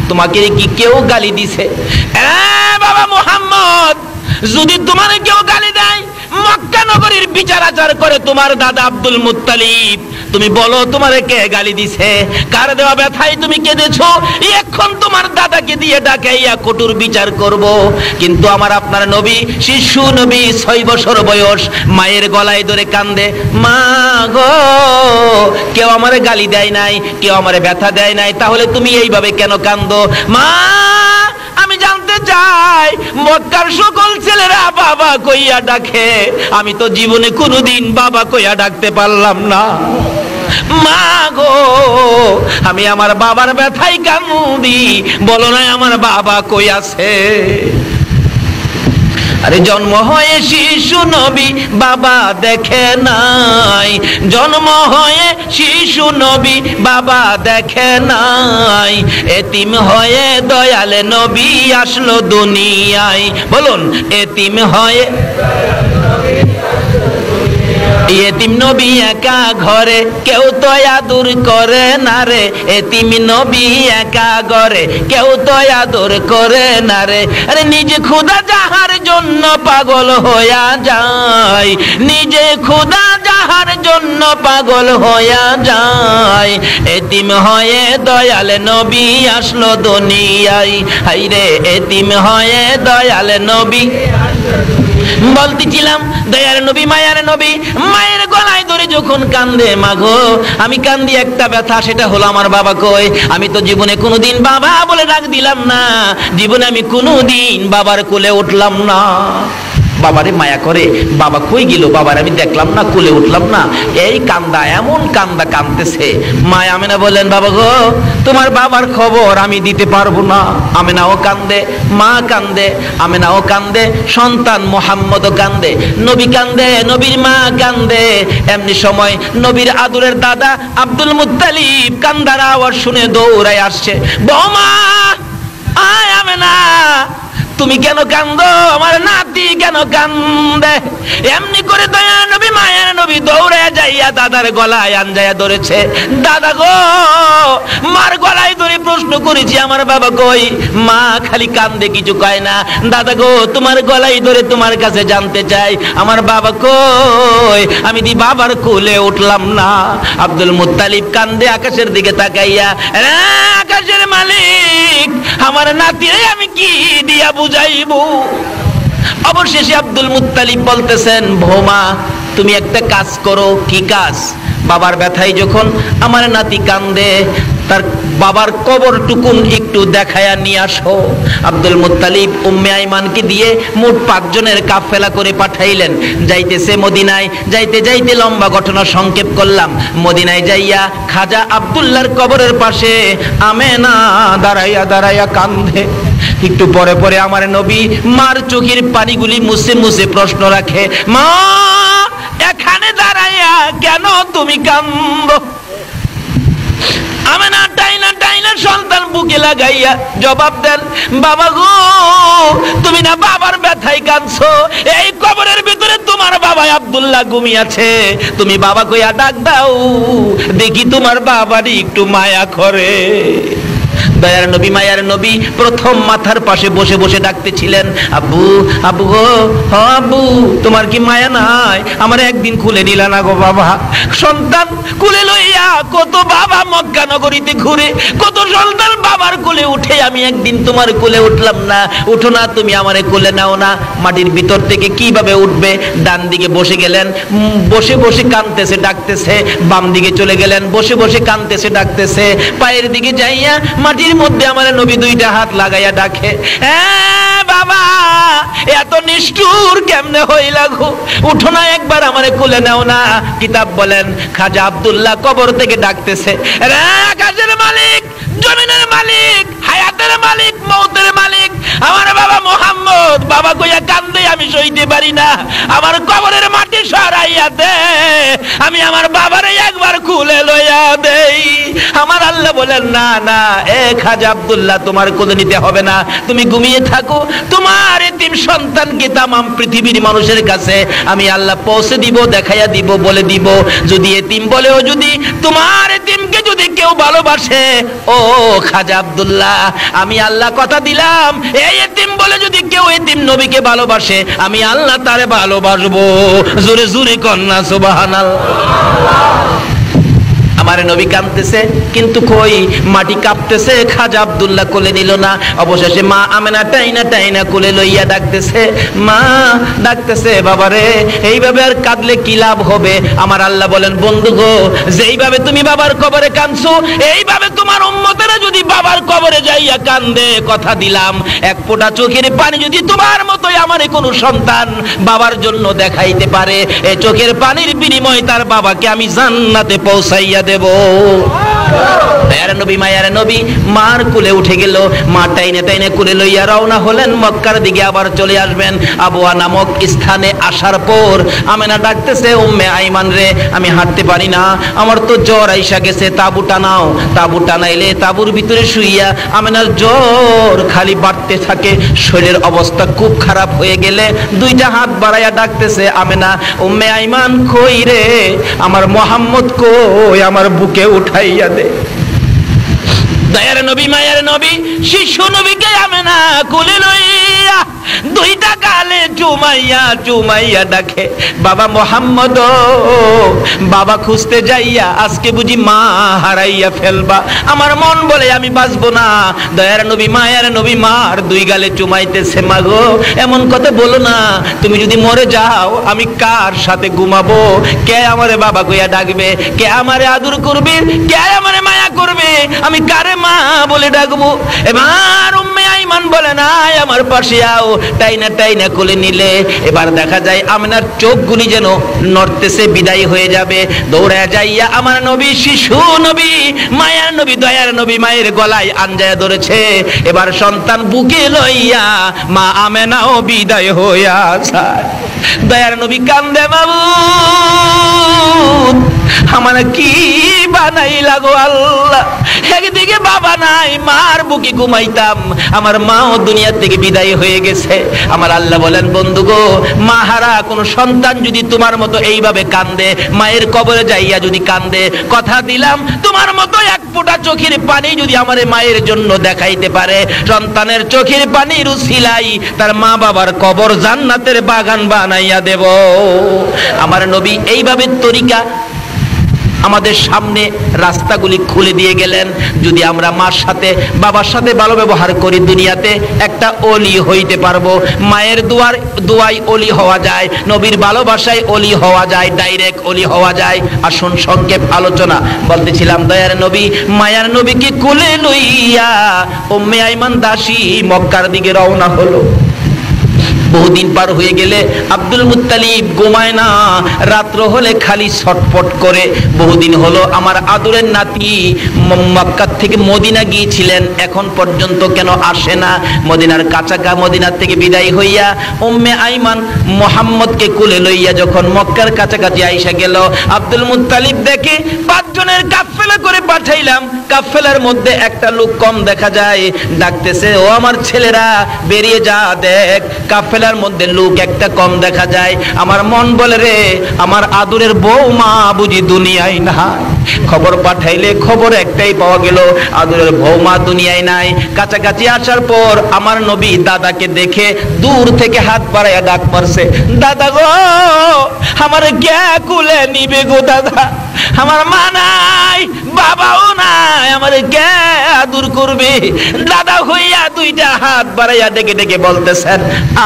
তোমাকে কি কেউ গালি দিছে? বাবা মুহাম্মদ, যদি তোমার কেউ গালি দেয়, মক্কা নগরীর বিচার আচার করে তোমার দাদা আব্দুল মুত্তালিব, তুমি বলো তোমার কে গালি দিছে, কার দেওয়া ব্যথায় তুমি কেঁদেছো, এখন তোমার দাদাকে দিয়ে ডাকাইয়া কঠোর বিচার করব। কিন্তু আমার আপনার নবী, শিশু নবী, 6 বছর বয়স, মায়ের গলায় ধরে কান্দে, মা গো, কেউ আমারে গালি দেয় নাই, কেউ আমারে ব্যথা দেয় নাই, তাহলে তুমি এইভাবে কেন কান্দো? মা আমি জানতে চাই, মক্কার সকল ছেলেরা বাবা কইয়া ডাকে, আমি তো জীবনে কোনোদিন বাবা কইয়া ডাকতে পারলাম না। মা গো, আমি আমার বাবার ব্যথাই কান্দি, বলো না আমার বাবা কই আছে? আরে জন্ম হয়ে শিশু নবী বাবা দেখে নাই, জন্ম হয়ে শিশু নবী বাবা দেখে নাই, এতিম হয়ে দয়াল নবী আসলো দুনিয়ায়। বলুন, এতিম হয়ে, এতিম নবী একা ঘরে, কেউ তো আদর করে না রে, এতিম নবী একা ঘরে, কেউ তো আদর করে না রে। আরে নিজে খুদা যাহার জন্য পাগল হইয়া যায়, নিজে খুদা যাহার জন্য পাগল হইয়া যায়, এতিম হয়ে দয়াল নবী আসলো দুনিয়ায়। হাইরে এতিম হয়ে দয়াল নবী, বলতেছিলাম দয়ার নবী, মায়ার নবী, মায়ের গলায় ধরে যখন কান্দে, মাগো আমি কান্দি একটা ব্যথা, সেটা হলো আমার বাবা কই? আমি তো জীবনে কোনোদিন বাবা বলে ডাক দিলাম না, জীবনে আমি কোনোদিন বাবার কোলে উঠলাম না। বাবারে মায়া করে, বাবা কই গেল, বাবার আমি দেখলাম না, কোলে উঠলাম না, এই কান্দা, এমন কান্দা কান্দতেছে। মা আমেনা বললেন, বাবা গো, তোমার বাবার খবর আমি দিতে পারবো না। আমেনাও কান্দে, মা কান্দে, আমেনাও কান্দে, সন্তান মুহাম্মদও কান্দে, নবী কান্দে, নবীর মা কান্দে। এমনি সময় নবীর আদরের দাদা আব্দুল মুত্তালিব কান্দার আওয়াজ শুনে দৌড়ায় আসছে। বৌমা, আয় আমেনা, তুমি কেন কান্দো? আমার নাতি কেন কান্দে? এমনি করে দয়ার নবী, মায়ের নবী দৌড়ে যাইয়া দাদার গলায় আঞ্জায়া ধরেছে। দাদা গো, মার গলায় ধরে প্রশ্ন করেছি, আমার বাবা কই? মা খালি কান্দে, কিছু কয় না। দাদা গো, তোমার গলায় ধরে তোমার কাছে জানতে চাই, আমার বাবা কই? আমি দি বাবার কোলে উঠলাম না। আব্দুল মুত্তালিব কান্দে আকাশের দিকে তাকাইয়া, আকাশের মালিক, আমার নাতিরে আমি কি দিয়া বুঝাইবো? অবশেষে আব্দুল মুত্তালিব বলতেছেন, বৌমা তুমি একটা কাজ করো। কি কাজ? বাবার ব্যথায় যখন আমার নাতি কান্দে, তার বাবার কবরটুকুন একটু দেখায়া নিয়ে আসো। আব্দুল মুত্তালিব উম্মে আইমানকে দিয়ে মোট 5 জনের কাফেলা করে পাঠাইলেন। যাইতেছে মদিনায়, যাইতে যাইতে লম্বা ঘটনা সংক্ষেপ করলাম। মদিনায় যাইয়া খাজা আব্দুল্লাহর কবরের পাশে আমেনা দাঁড়াইয়া দাঁড়াইয়া কান্দে। একটু পরে পরে আমার নবী মার চোখের পানিগুলি মুছে মুছে প্রশ্ন রাখে, মা এখানে দাঁড়াইয়া কেন তুমি কান্দো? আমেনা টাইনা টাইনা সন্তান বুকে লাগাইয়া জবাব দেন, বাবা গো, তুমি না বাবার ব্যথায় কাঁদছো? এই কবরের ভিতরে তোমার বাবা আব্দুল্লাহ ঘুমিয়েছে, তুমি বাবা কইয়া ডাক দাও, দেখি তোমার বাবারই একটু মায়া করে। দয়ার নবী, মায়ার নবী প্রথম মাথার পাশে বসে বসে ডাকতেছিলেন, আব্বু, আব্বু গো, হ আব্বু, তোমার কি মায়া নাই? আমার একদিন খুলে নিলা না গো বাবা? সন্তান কুলে লইয়া কত বাবা মক্কা নগরীতে ঘুরে, কত সন্তান বাবার কোলে উঠে, আমি একদিন তোমার কোলে উঠলাম না। উঠো না, তুমি আমারে কোলে নাও না। মাটির ভিতর থেকে কিভাবে উঠবে? ডান দিকে বসে গেলেন, বসে বসে কাঁদতেছে ডাকতেছে। বাম দিকে চলে গেলেন, বসে বসে কাঁদতেছে ডাকতেছে। পায়ের দিকে যাইয়া মাটির মধ্যে আমার নবী 2টা হাত লাগাইয়া ডাকে, বাবা এত নিষ্ঠুর কেমনে হইলা গো? উঠো না, একবার আমারে কোলে নাও না। কিতাব বলেন খাজা আব্দুল্লাহ কবর থেকে ডাকতেছে, রে আকাশের মালিক, জমিনের মালিক, হায়াতের মালিক, মওতের মালিক, আমার বাবা মুহাম্মদ, বাবা কইয়া কান্দে আমি সইতে পারি না, আমার কবরের মাটি সরাইয়া দে, আমি আমার বাবারে একবার খুলে লইয়া দেই। আমার আল্লাহ বলেন, না না, এ খাজা আব্দুল্লাহ, তোমার কোলে নিতে হবে না, তুমি ঘুমিয়ে থাকো। তোমার এতিম সন্তানকে তামাম পৃথিবীর মানুষের কাছে আমি আল্লাহ পৌঁছে দিব, দেখাইয়া দিব, বলে দিব। যদি এতিম বলেও, যদি তোমার এতিমকে যদি কেউ ভালোবাসে, ও খাজা আব্দুল্লাহ, আমি আল্লাহ কথা দিলাম, এই এতিম বলে যদি কেউ এতিম নবীকে ভালোবাসে, আমি আল্লাহ তারে ভালোবাসবো। জোরে জোরে কন্যা সুবহানাল্লাহ। আমার নবী কাঁদতেছে, কিন্তু কই মাটি কাঁপতেছে, খাজা আব্দুল্লাহ কোলে নিল না। অবশেষে মা আমেনা টাইনা টাইনা কোলে লইয়া ডাকতেছে, মা ডাকতেছে, বাবারে এইভাবে আর কাঁদলে কি লাভ হবে? আমার আল্লাহ বলেন, বন্ধু গো, যেইভাবে তুমি বাবার কবরে কাঁদছো, এইভাবে তোমার উম্মতেরা যদি বাবার কবরে যাইয়া কান্দে, কথা দিলাম, এক ফোঁটা চোখের পানি যদি তোমার মতোই আমারে কোনো সন্তান বাবার জন্য দেখাইতে পারে, এই চোখের পানির বিনিময়ে তার বাবাকে আমি জান্নাতে পৌঁছাইয়া দেব। মায়ার নবী, মায়ার নবী মার কোলে উঠে গেল। মা টাইনে টাইনে কোলে লইয়া রওনা হলেন মক্কার দিকে, আবার চলে আসবেন। আবওয়া নামক স্থানে আসার পর আমেনা ডাকতেছে, উম্মে আইমান রে, আমি হাঁটতে পারি না, আমার তো জ্বর আইসা গেছে, তাবু টানাও। তাবু টানাইলে তাবুর ভিতরে শুইয়া আমেনার জ্বর খালি বাড়তে থাকে, শরীরের অবস্থা খুব খারাপ হয়ে গেলে 2টা হাত বাড়াইয়া ডাকতেছে, আমেনা, উম্মে আইমান কই রে, আমার মুহাম্মদ কই, আমার বুকে উঠাইয়া দে। দয়ার নবী, মায়ার নবী শিশু নবীকে আমেনা কোলে লইয়া 2টা গালে চুমাইয়া চুমাইয়া ডাকে, বাবা মুহাম্মদ, বাবা খুঁজতে যাইয়া আজকে বুঝি মা হারাইয়া ফেলবা, আমার মন বলে আমি বাঁচবো না। দয়ার নবী, মায়ার নবী মার 2 গালে চুমাইতেছে, মা গো এমন কথা বলো না, তুমি যদি মরে যাও আমি কার সাথে ঘুমাবো? কে আমারে বাবা কইয়া ডাকবে? কে আমারে আদর করবে? কে আমারে মায়া করবে? আমি কারে মা বলে ডাকবো? এবার উম্মে আইমান বলে, না আমার পাশে আও, টাইনা টাইনা কোলে নিলে। এবার দেখা যায় আমিনার চোখগুলি যেন নড়তেছে, বিদায় হয়ে যাবে। দৌড়ে যাইয়া আমার নবী, শিশু নবী, মায়ার নবী, দয়ার নবী মায়ের গলায় আঞ্জায়া ধরেছে। এবার সন্তান বুকে লইয়া মা আমেনাও বিদায় হইয়া যায়। দয়ার নবী কান্দে, মাবুদ আমার কি বানাইলা গো আল্লাহ। একদিকে বাবা নাই, মার বুকে ঘুমাইতাম, আমার মাও দুনিয়া থেকে বিদায় হয়ে গেছে। আমার আল্লাহ বলেন, বন্ধু গো, মাহারা কোন সন্তান যদি তোমার মতো এইভাবে কান্দে, মায়ের কবরে যাইয়া যদি কান্দে, কথা দিলাম তোমার মতো এক ফোঁটা চোখের পানি যদি আমার মায়ের জন্য দেখাইতে পারে, সন্তানের চোখের পানির উসিলাই তার মা বাবার কবর জান্নাতের বাগান বানাইয়া দেব। আমার নবী এইভাবে তরিকা আমাদের সামনে রাস্তাগুলি খুলে দিয়ে গেলেন। যদি আমরা মার সাথে বাবার সাথে ভালো ব্যবহার করি, দুনিয়াতে একটা ওলি হইতে পারবো। মায়ের দুয়াই ওলি হওয়া যায়, নবীর ভালোবাসায় ওলি হওয়া যায়, ডাইরেক্ট ওলি হওয়া যায়। আসুন সংক্ষেপ আলোচনা বলতেছিলাম, দয়ার নবী মায়ার নবীকে কোলে লইয়া উম্মে আইমান দাসী মক্কার দিকে রওনা হলো। বহুদিন পার হয়ে গেলে আব্দুল মুত্তালিব ঘুমায় না, রাত্র হলে খালি ছটফট করে। বহুদিন হলো আমার আদরের নাতি মক্কা থেকে মদিনা গিয়েছিলেন, এখন পর্যন্ত কেন আসে না? মদিনার কাছাকা মদিনার থেকে বিদায় হইয়া উম্মে আইমান মুহাম্মদকে কোলে লইয়া যখন মক্কার কাছাকাছি আইসা গেল, আব্দুল মুত্তালিব দেখে 5 জনের কাফেলা করে পাঠাইলাম, কাফেলার মধ্যে একটা লোক কম দেখা যায়। ডাকতেছে, ও আমার ছেলেরা বেরিয়ে যা, দেখ কাফেলার মধ্যে লোক একটা কম দেখা যায়। আমার মন বলে, রে আমার আদরের বৌমা বুঝি দুনিয়ায় নাই। খবর পাঠাইলে খবর একটাই পাওয়া গেল, আদরের বৌমা দুনিয়ায় নাই। কাছাকাছি আসার পর আমার নবী দাদাকে দেখে দূর থেকে হাত বাড়াইয়া ডাক পারছে, দাদা গো আমার কে কুলে নিবে গো দাদা, আমার মা নাই, বাবাও নাই, আমার কে আদর করবে? দাদা হইয়া 2টা হাত বাড়াইয়া ডেকে ডেকে বলতেছেন,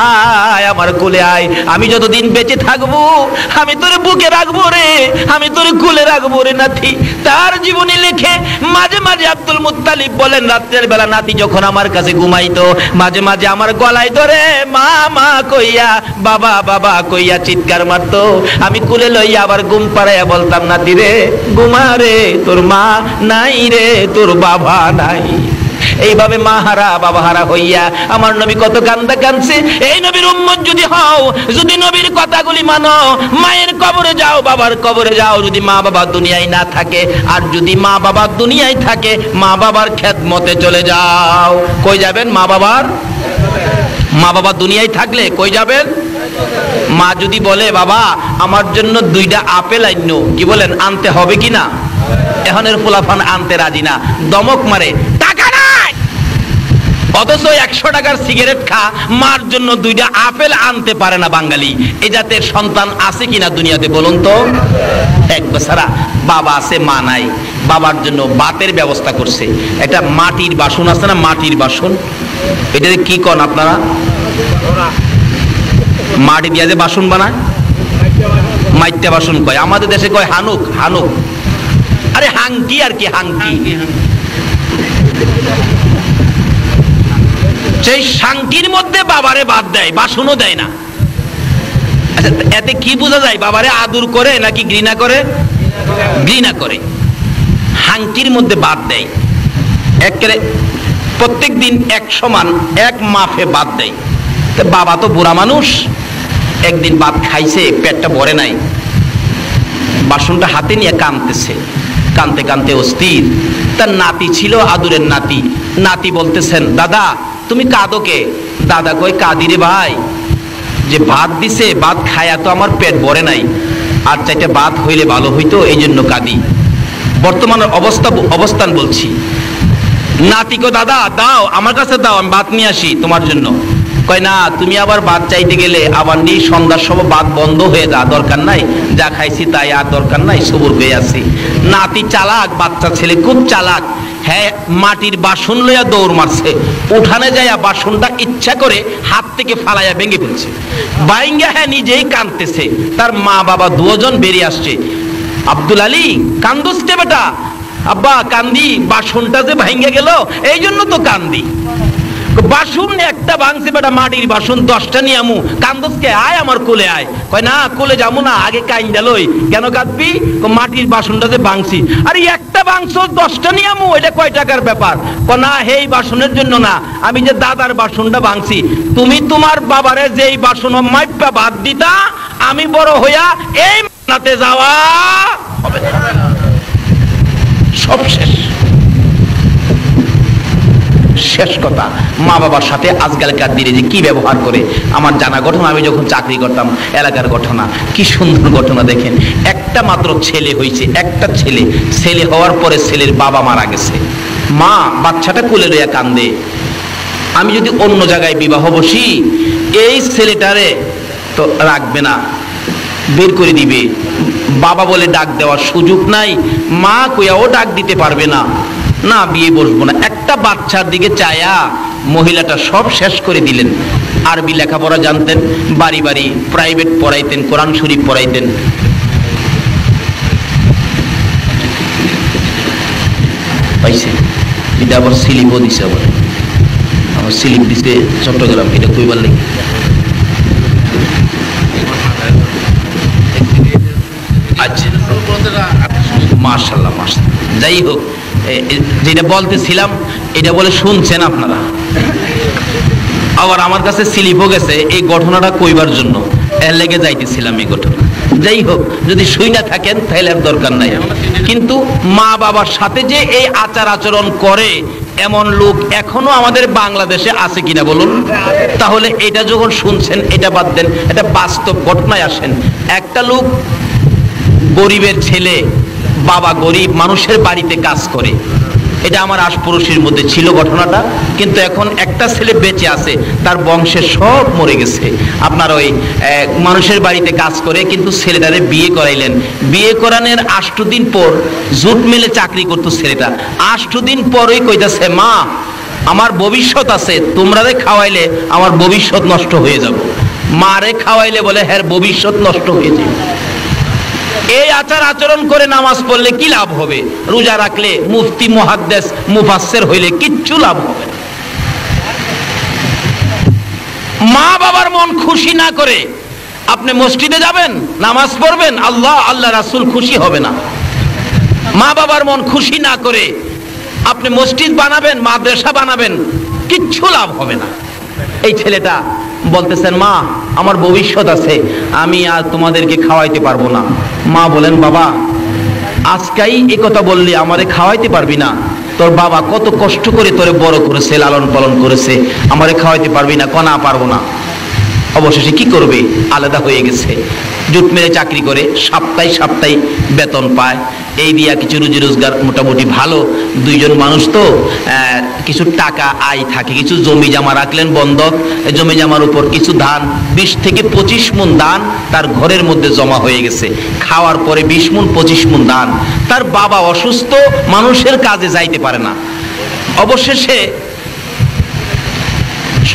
আয় আমার কোলে আয়, আমি যতদিন বেঁচে থাকবো আমি তোরে বুকে রাখবো রে, আমি তোরে কোলে রাখবো রে নাতি। তার জীবনী লিখে মাঝে মাঝে আব্দুল মুত্তালিব বলেন, রাত্রের বেলা নাতি যখন আমার কাছে ঘুমাইতো, মাঝে মাঝে আমার গলায় ধরে মা মা কইয়া, বাবা বাবা কইয়া চিৎকার মারতো। আমি কোলে লইয়া আবার ঘুম পাড়াইয়া বলতাম, নাতি রে ঘুমা রে, তোর মা নাই রে, তোর বাবা নাই। এইভাবে মা হারা বাবা হারা হইয়া আমার নবী কত কান্দা কাঁদছে। এই নবীর উম্মত যদি হও, যদি নবীর কথাগুলি মানো, মায়ের কবরে যাও, বাবার কবরে যাও, যদি মা বাবা দুনিয়ায় না থাকে, আর যদি মা বাবা দুনিয়ায় থাকে, মা বাবার খেদমতে চলে যাও। কই যাবেন? মা বাবা দুনিয়ায় থাকলে কই যাবেন? মা যদি বলে, বাবা আমার জন্য 2টা আপেল আইনো, কি বলেন, আনতে হবে কি না? এখনের পোলাপান আনতে রাজি না, দমক মারে, টাকা নাই। অথচ 100 টাকার সিগারেট খা, মার জন্য 2টা আপেল আনতে পারে না বাঙালি। এই জাতের সন্তান আছে কিনা দুনিয়াতে বলুন তো? এক বেচারা বাবা আছে, মা নাই, বাবার জন্য ভাতের ব্যবস্থা করছে। একটা মাটির বাসন আছে না, মাটির বাসন, এটাতে কি কন আপনারা? মাটি দিয়া যে বাসন বানায়, মাইত্যা বাসন কয়, আমাদের দেশে কয় হানুক। হানুক, আরে হাঙ্কি আর কি, হাঙ্কি। সেই শাঙ্কির মধ্যে বাবারে বাদ দেয়, বাসনও দেয় না। আচ্ছা, এতে কি বোঝা যায়? বাবারে আদর করে নাকি ঘৃণা করে? ঘৃণা করে। হাঙ্কির মধ্যে বাদ দেয়, একেবারে প্রত্যেক দিন এক সমান এক মাফে বাদ দেয়। বাবা তো বুড়া মানুষ, একদিন ভাত খাইছে, পেটটা ভরে নাই, বাসনটা হাতে নিয়ে কাঁদতেছে, কাঁদতে কাঁদতে অস্থির। তার নাতি ছিল, আদুরের নাতি। নাতি বলতেছেন, দাদা তুমি কাঁদো কে? দাদা কই, কাঁদি রে ভাই, যে ভাত দিছে, ভাত খায়া তো আমার পেট ভরে নাই, আর 4টা ভাত হইলে ভালো হইতো, এই জন্য কাঁদি। বর্তমানের অবস্থান বলছি। নাতি কো, দাদা দাও, আমার কাছে দাও, আমি ভাত নিয়ে আসি তোমার জন্য। কয় না, তুমি আবার ভাত চাইতে গেলে আবার নিয়ে সন্ধ্যার সময় ভাত বন্ধ হয়ে যা, দরকার নাই, যা খাইছি তাই, আর দরকার নাই, সবুর হয়ে আছি। নাতি চালাক, বাচ্চা ছেলে খুব চালাক। হ্যাঁ, মাটির বাসন লইয়া দৌড় মারছে, উঠানে যাইয়া বাসনটা ইচ্ছা করে হাত থেকে ফালাইয়া ভেঙে ফেলছে। বাইঙ্গা হ্যাঁ নিজেই কাঁদতেছে, তার মা বাবা 2 জন বেরিয়ে আসছে। আব্দুল আলী, কান্দুসতে বেটা? আব্বা কান্দি, বাসনটা যে ভাঙ্গে গেল এই জন্য তো কান্দি। বাসন একটা ভাঙছে বেটা, মাটির বাসন 10টা নিয়ে আমু। কান্দসকে আয় আমার কোলে আয়। কয় না কোলে যাবো না, আগে কাইন্দা লই। কেন কাঁদবি? মাটির বাসনটা যে ভাঙছি। আরে একটা বাংশ 10টা নিয়ে আমু, এটা কয় টাকার ব্যাপার? কয় না এই বাসনের জন্য না, আমি যে দাদার বাসনটা ভাঙছি। তুমি তোমার বাবারে যেই বাসন মাইপা বাদ দিতা, আমি বড় হইয়া এই মানাতে যাওয়া হবে না। সব শেষ, শেষ কথা। মা বাবার সাথে আজকালকার দিনে যে কি ব্যবহার করে, আমার জানা ঘটনা। আমি যখন চাকরি করতাম, এলাকার ঘটনা, কি সুন্দর ঘটনা দেখেন। একটা মাত্র ছেলে হয়েছে, একটা ছেলে। ছেলে হওয়ার পরে ছেলের বাবা মারা গেছে। মা বাচ্চাটা কোলে লইয়া কান্দে। আমি যদি অন্য জায়গায় বিবাহ বসি, এই ছেলেটারে তো রাখবে না, বের করে দিবে। বাবা বলে ডাক দেওয়ার সুযোগ নাই, মা কইয়াও ডাক দিতে পারবে না। না, বিয়ে বসবো না। একটা বাচ্চার দিকে চায়া মহিলাটা সব শেষ করে দিলেন। আরবি লেখাপড়া জানতেন, বাড়ি বাড়ি প্রাইভেট পড়াইতেন, কোরআন শরীফ পড়াইতেন। পাইছে এটা আবার স্লিপও দিছে, আবার আমার স্লিপ দিছে চট্টগ্রাম। এটা কইবার লাগে আচ্ছা, মাশাআল্লাহ মাশাআল্লাহ। যাই হোক, যেটা বলতেছিলাম এটা বলে শুনছেন আপনারা। আবার আমার কাছে স্লিপও গেছে এই ঘটনাটা কইবার জন্য, এর লেগে যাইতেছিলাম এই ঘটনা। যাই হোক, যদি শুই না থাকেন তাহলে আর দরকার নাই। কিন্তু মা বাবার সাথে যে এই আচার আচরণ করে এমন লোক এখনো আমাদের বাংলাদেশে আছে কিনা বলুন? তাহলে এটা যখন শুনছেন এটা বাদ দেন, এটা বাস্তব ঘটনায় আসেন। একটা লোক, গরিবের ছেলে, বাবা গরিব, মানুষের বাড়িতে কাজ করে। এটা আমার আশপাশের মধ্যে ছিল ঘটনাটা। কিন্তু এখন একটা ছেলে বেঁচে আছে, তার বংশের সব মরে গেছে। আপনার ওই মানুষের বাড়িতে কাজ করে, কিন্তু ছেলেটারে বিয়ে করাইলেন। বিয়ে করানোর 8 দিন পর জুট মিলে চাকরি করতো ছেলেটা। 8 দিন পরই কইতাছে, মা আমার ভবিষ্যৎ আছে, তোমরারে খাওয়াইলে আমার ভবিষ্যৎ নষ্ট হয়ে যাবে। মারে খাওয়াইলে বলে হ্যাঁ ভবিষ্যৎ নষ্ট হয়ে যাবে। এই আচার আচরণ করে নামাজ পড়লে কি লাভ হবে? রোজা রাখলে, মুফতি মুহাদ্দিস মুফাসসির হইলে কিচ্ছু লাভ হবে না। মা বাবার মন খুশি না করে আপনি মসজিদে যাবেন, নামাজ পড়বেন, আল্লাহ আল্লাহ রাসূল খুশি হবে না। মা বাবার মন খুশি না করে আপনি মসজিদ বানাবেন, মাদ্রাসা বানাবেন, কিচ্ছু লাভ হবে না। এই ছেলেটা বলতেছেন, মা আমার ভবিষ্যৎ আছে, আমি আর তোমাদেরকে খাওয়াইতে পারবো না। মা বলেন, বাবা আজকেই এই কথা বললি আমারে খাওয়াইতে পারবি না? তোর বাবা কত কষ্ট করে তোরে বড় করেছে, লালন পালন করেছে, আমারে খাওয়াইতে পারবি না? কনা পারবো না। অবশেষে কি করবে? আলাদা হয়ে গেছে। জুট মেরে চাকরি করে, সপ্তাহে বেতন পায়। এই দিয়া কিছু রুজি রোজগার মোটামুটি ভালো। দুইজন মানুষ তো কিছু টাকা আয় থাকে। কিছু জমি জমা রাখলেন বন্ধক, জমি জমার উপর কিছু ধান, 20 থেকে 25 মণ ধান তার ঘরের মধ্যে জমা হয়ে গেছে। খাওয়ার পরে 20 মণ 25 মণ ধান। তার বাবা অসুস্থ, মানুষের কাজে যাইতে পারে না। অবশেষে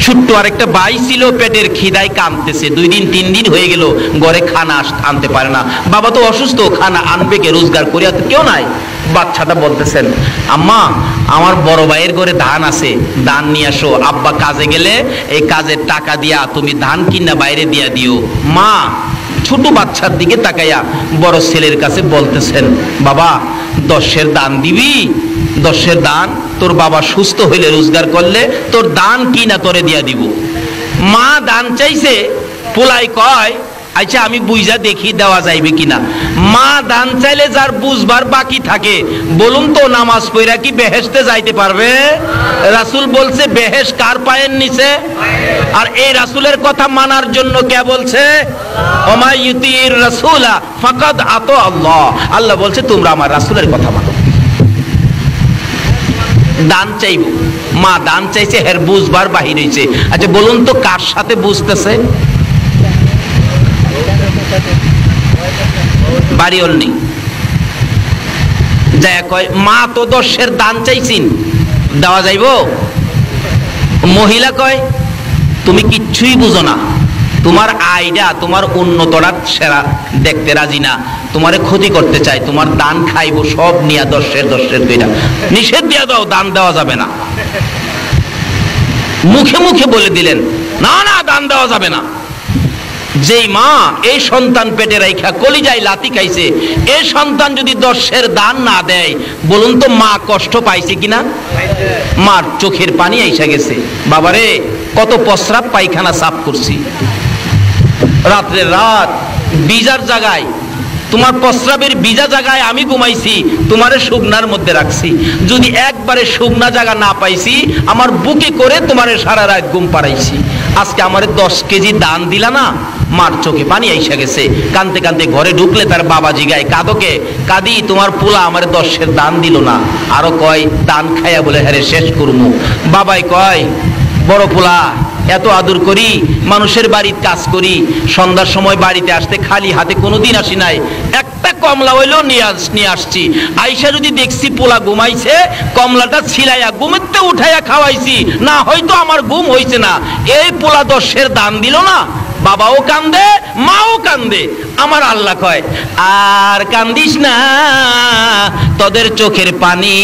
ছোট্ট আরেকটা ভাই ছিল, পেটের খিদায় কাঁদতেছে। 2 দিন 3 দিন হয়ে গেল, ঘরে খানা আনতে পারে না। বাবা তো অসুস্থ, খানা আনবে কে? রোজগার করে তো কেউ নাই। বাচ্চাটা বলতেছেন, আম্মা আমার বড় ভাইয়ের ঘরে ধান আছে, ধান নিয়ে আসো। আব্বা কাজে গেলে এই কাজের টাকা দিয়া তুমি ধান কিনা বাইরে দিয়া দিও। মা ছোট বাচ্চার দিকে তাকাইয়া বড় ছেলের কাছে বলতেছেন, বাবা 10-এর দান দিবি? 10-এর দান তোর বাবা সুস্থ হইলে, রোজগার করলে তোর দান কিনা তোরে দিয়া দিব। মা দান চাইছে, পোলাই কয় আচ্ছা আমি বুঝা দেখি দেওয়া যাইবে কিনা। মা দান চাইলে যার বুঝবার বাকি থাকে, বলুন তো নামাজ পড়া কি বেহেশতে যাইতে পারবে? রাসূল বলছে বেহেশ কার পায়ের নিচে। আর এই রাসূলের কথা মানার জন্য কে বলছে? ওমা ইউতির রাসূলা ফাকাদ আতা আল্লাহ। আল্লাহ বলছে তোমরা আমার রাসূলের কথা মানো। দান চাইব, মা দান চাইছে, হের বুঝবার বাহির হইছে। আচ্ছা বলুন তো কার সাথে বুঝতেছে? বাড়িওল নেই, যায় কয় মা তো 10-এর দান চাইছিন, দেওয়া যাইব? মহিলা কয় তুমি কিচ্ছুই বুঝো না, তোমার আইডা তোমার উন্নতরা সেরা দেখতে রাজি না, তোমারে ক্ষতি করতে চাই, তোমার দান খাইবো সব নিয়া 10-এর 10-এর দুইটা। নিষেধ দিয়া দাও, দান দেওয়া যাবে না। মুখে মুখে বলে দিলেন, না না, দান দেওয়া যাবে না। যেই মা এই সন্তান পেটে রাইখা কলিজায় লাথি খাইছে, এই সন্তান যদি 10-এর দান না দেয়, বলুন তো মা কষ্ট পাইছে কিনা? মার চোখের পানি আইসা গেছে। বাবারে, কত প্রস্রাব পায়খানা সাফ করছি, রাত্রে রাত বিজার জায়গায়, তোমার প্রস্রাবের বিজা জায়গায় আমি ঘুমাইছি, তোমারে শুকনার মধ্যে রাখছি। যদি একবারে শুকনা জায়গা না পাইছি, আমার বুকে করে তোমারে সারা রাত ঘুম পাড়াইছি। আজকে আমারে 10 কেজি দান দিলা না। মার চোখে পানি আইসা গেছে। কানতে কানতে ঘরে ঢুকলে তার বাবা জিগায়, কাদোকে? কাদি, তোমার পোলা আমারে 10-এর দান দিল না। আরো কয়, দান খাইয়া বলে হ্যাঁ শেষ করবো। বাবাই কয়, বড় পোলা, এত আদর করি, মানুষের বাড়িতে কাজ করি, সন্ধ্যার সময় বাড়িতে আসতে খালি হাতে কোনোদিন আসি নাই, একটা কমলা হইলেও নিয়ে আসছি। আইসা যদি দেখছি পোলা ঘুমাইছে, কমলাটা ছিলাইয়া ঘুমেতে উঠাইয়া খাওয়াইছি, না হয়তো আমার ঘুম হইছে না। এই পোলা 10-এর দান দিল না। বাবাও কান্দে, মাও কান্দে। আমার আল্লাহ কয়, আর কান্দিস না, তোদের চোখের পানি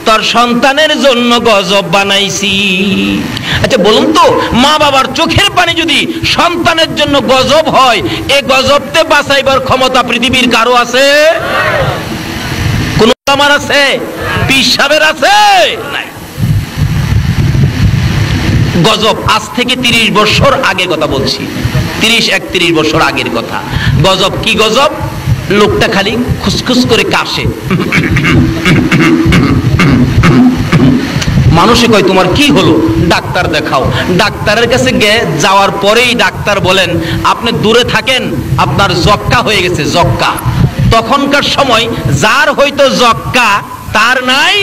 তোর সন্তানের জন্য গজব বানাইছি। আচ্ছা বলুন তো, মা বাবার চোখের পানি যদি সন্তানের জন্য গজব হয়, এই গজবতে বাঁচাইবার ক্ষমতা পৃথিবীর কারো আছে? কোন আমার আছে? পীর সাহেবের আছে? নাই। গজব আজ থেকে 30 বছর আগে কথা বলছি, 30-31 বছর আগের কথা। গজব কি গজব? লোকটা খালি খুসখুস করে কাশে। মানুষে কয়, তোমার কি হলো? ডাক্তার দেখাও। ডাক্তারের কাছে যাওয়ার পরেই ডাক্তার বলেন, আপনি দূরে থাকেন, আপনার যক্কা হয়ে গেছে, যক্কা। তখনকার সময় যার হয়তো যক্কা, তার নাই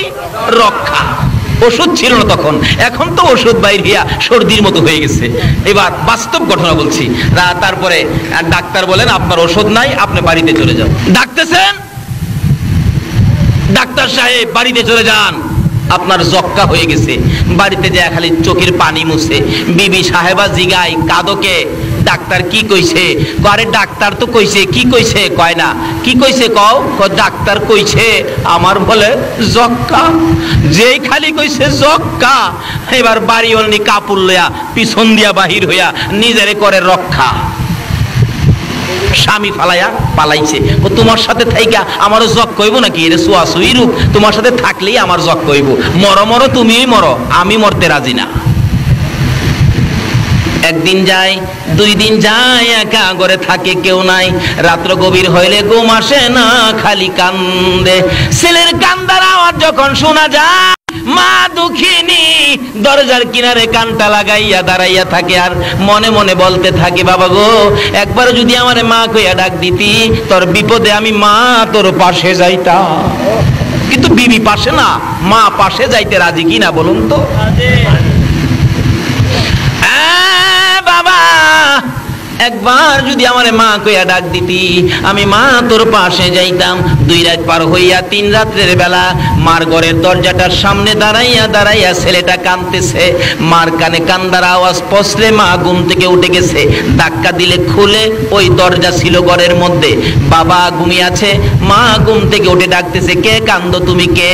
রক্ষা। ওষুধ ছিল না তখন, এখন তো ওষুধ বাইর হইয়া সর্দির মতো হয়ে গেছে। এবার বাস্তব ঘটনা বলছি। তারপরে ডাক্তার বলেন, আপনার ওষুধ নাই, আপনি বাড়িতে চলে যান। ডাকতেছেন, ডাক্তার সাহেব বাড়িতে চলে যান, আপনার যক্কা হয়ে গেছে। বাড়িতে যায় খালি চোখের পানি মুছে। বিবি সাহেবা জিগায়, কাদোকে? ডাক্তার কি কইছে? আরে ডাক্তার তো কইছে। কি কইছে? কয় না। কি কইছে কও? ডাক্তার কইছে আমার বলে যক্কা। যেই খালি কইছে যক্কা, এবার বাড়ি অল্নি কাপড় লইয়া পিছন দিয়া বাহির হইয়া নিজেরে করে রক্ষা। স্বামী ফালাইয়া পালাইছে। ও তোমার সাথে থাইকা আমারও জক কইব নাকি? এর সুয়াসুই রূপ, তোমার সাথে থাকলেই আমার জক কইব। মরো মরো, তুমিই মরো, আমি মরতে রাজি না। একদিন যায়, 2 দিন যায়, একা ঘরে থাকে কেউ নাই। রাত্র গভীর হইলে ঘুম আসে না, খালি কান্দে। ছেলের কান্দার আওয়াজ যখন শোনা যায়, মা দুঃখিনী দরজার কিনারে কানটা লাগাইয়া দাঁড়াইয়া থাকে, আর মনে মনে বলতে থাকে, বাবা গো, একবার যদি আমারে মা কইয়া ডাক দিতি, তোর বিপদে আমি মা তোর পাশে যাইতাম। কিন্তু বিবি পাশে না, মা পাশে যাইতে রাজি কিনা বলুন তো? বাবা, একবার যদি আমার মা কইয়া ডাক দিতি, আমি মা তোর পাশে যাইতাম। 2 রাত পার হইয়া 3 রাত্রের বেলা মার ঘরের দরজাটার সামনে দাঁড়াইয়া দাঁড়াইয়া ছেলেটা কাঁদতেছে। মার কানে কান্দার আওয়াজ পৌঁছলে মা ঘুম থেকে উঠে গেছে। ধাক্কা দিলে খুলে ওই দরজা ছিল ঘরের মধ্যে। বাবা ঘুমিয়ে আছে, মা ঘুম থেকে উঠে ডাকতেছে, কে কান্দো তুমি, কে?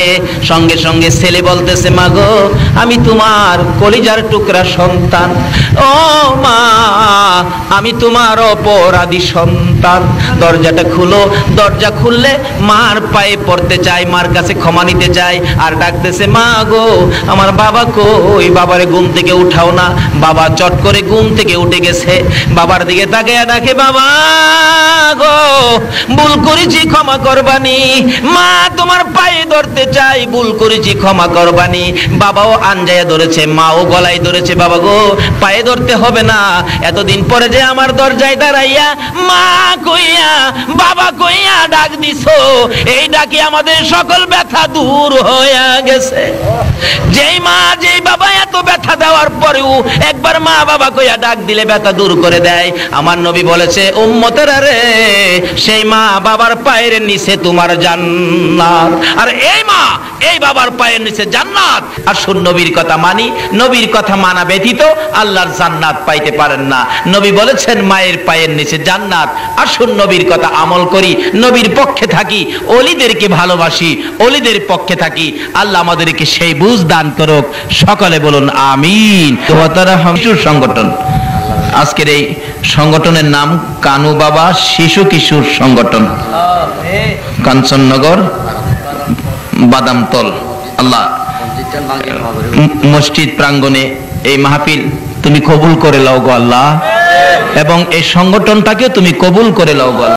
সঙ্গে সঙ্গে ছেলে বলতেছে, মা গো, আমি তোমার কলিজার টুকরা সন্তান। ও মা, আমি তোমার অপরাধী সন্তান। দরজাটা খুলো। দরজা খুললে মার পায়ে পড়তে চায়, মার কাছে ক্ষমা নিতে চায়, আর ডাকতেছে, মা গো, আমার বাবা কই? বাবারে ঘুম থেকে উঠাও না। বাবা চট করে ঘুম থেকে উঠে গেছে। বাবার দিকে তাকিয়ে ডাকে, বাবা গো, ভুল করেছি, ক্ষমা করবানি। মা তোমার পায়ে ধরতে চাই, ভুল করেছি, ক্ষমা করবানি। বাবাও আঞ্জায়া ধরেছে, মাও গলায় ধরেছে, বাবা গো, পায়ে ধরতে হবে না। এতদিন পরে যে আমার দরজায় দাঁড়াইয়া মা কইয়া বাবা কইয়া ডাক দিছো, এই ডাকে আমাদের সকল ব্যথা দূর হয়ে গেছে। যেই মা যেই বাবা এত ব্যথা দেওয়ার পরেও একবার মা বাবা কইয়া ডাক দিলে ব্যথা দূর করে দেয়। আমার নবী বলেছে, উম্মতেরা রে, সেই মা বাবার পায়ের নিচে তোমার জান্নাত, আর এই মা এই বাবার পায়ের নিচে জান্নাত। জান্নাত। আসুন নবীর কথা মানি, নবীর কথা মানা ব্যতীত আল্লাহর জান্নাত পাইতে পারেন না। নবী বলেছেন মায়ের পায়ের নিচে জান্নাত। আসুন নবীর কথা আমল করি, নবীর পক্ষে থাকি, ওলিদেরকে ভালোবাসি, ওলিদের পক্ষে থাকি। আল্লাহ আমাদেরকে সেই বুঝ দান করুক। সকলে বলুন আমিন। শিশু সংগঠন, আজকের এই সংগঠনের নাম কানু বাবা শিশু কিশোর সংগঠন, কাঞ্চননগর বাদামতল। আল্লাহ মসজিদ প্রাঙ্গণে এই মাহফিল তুমি কবুল করে লও গো আল্লাহ, এবং এই সংগঠনটাকে তুমি কবুল করে লও গো।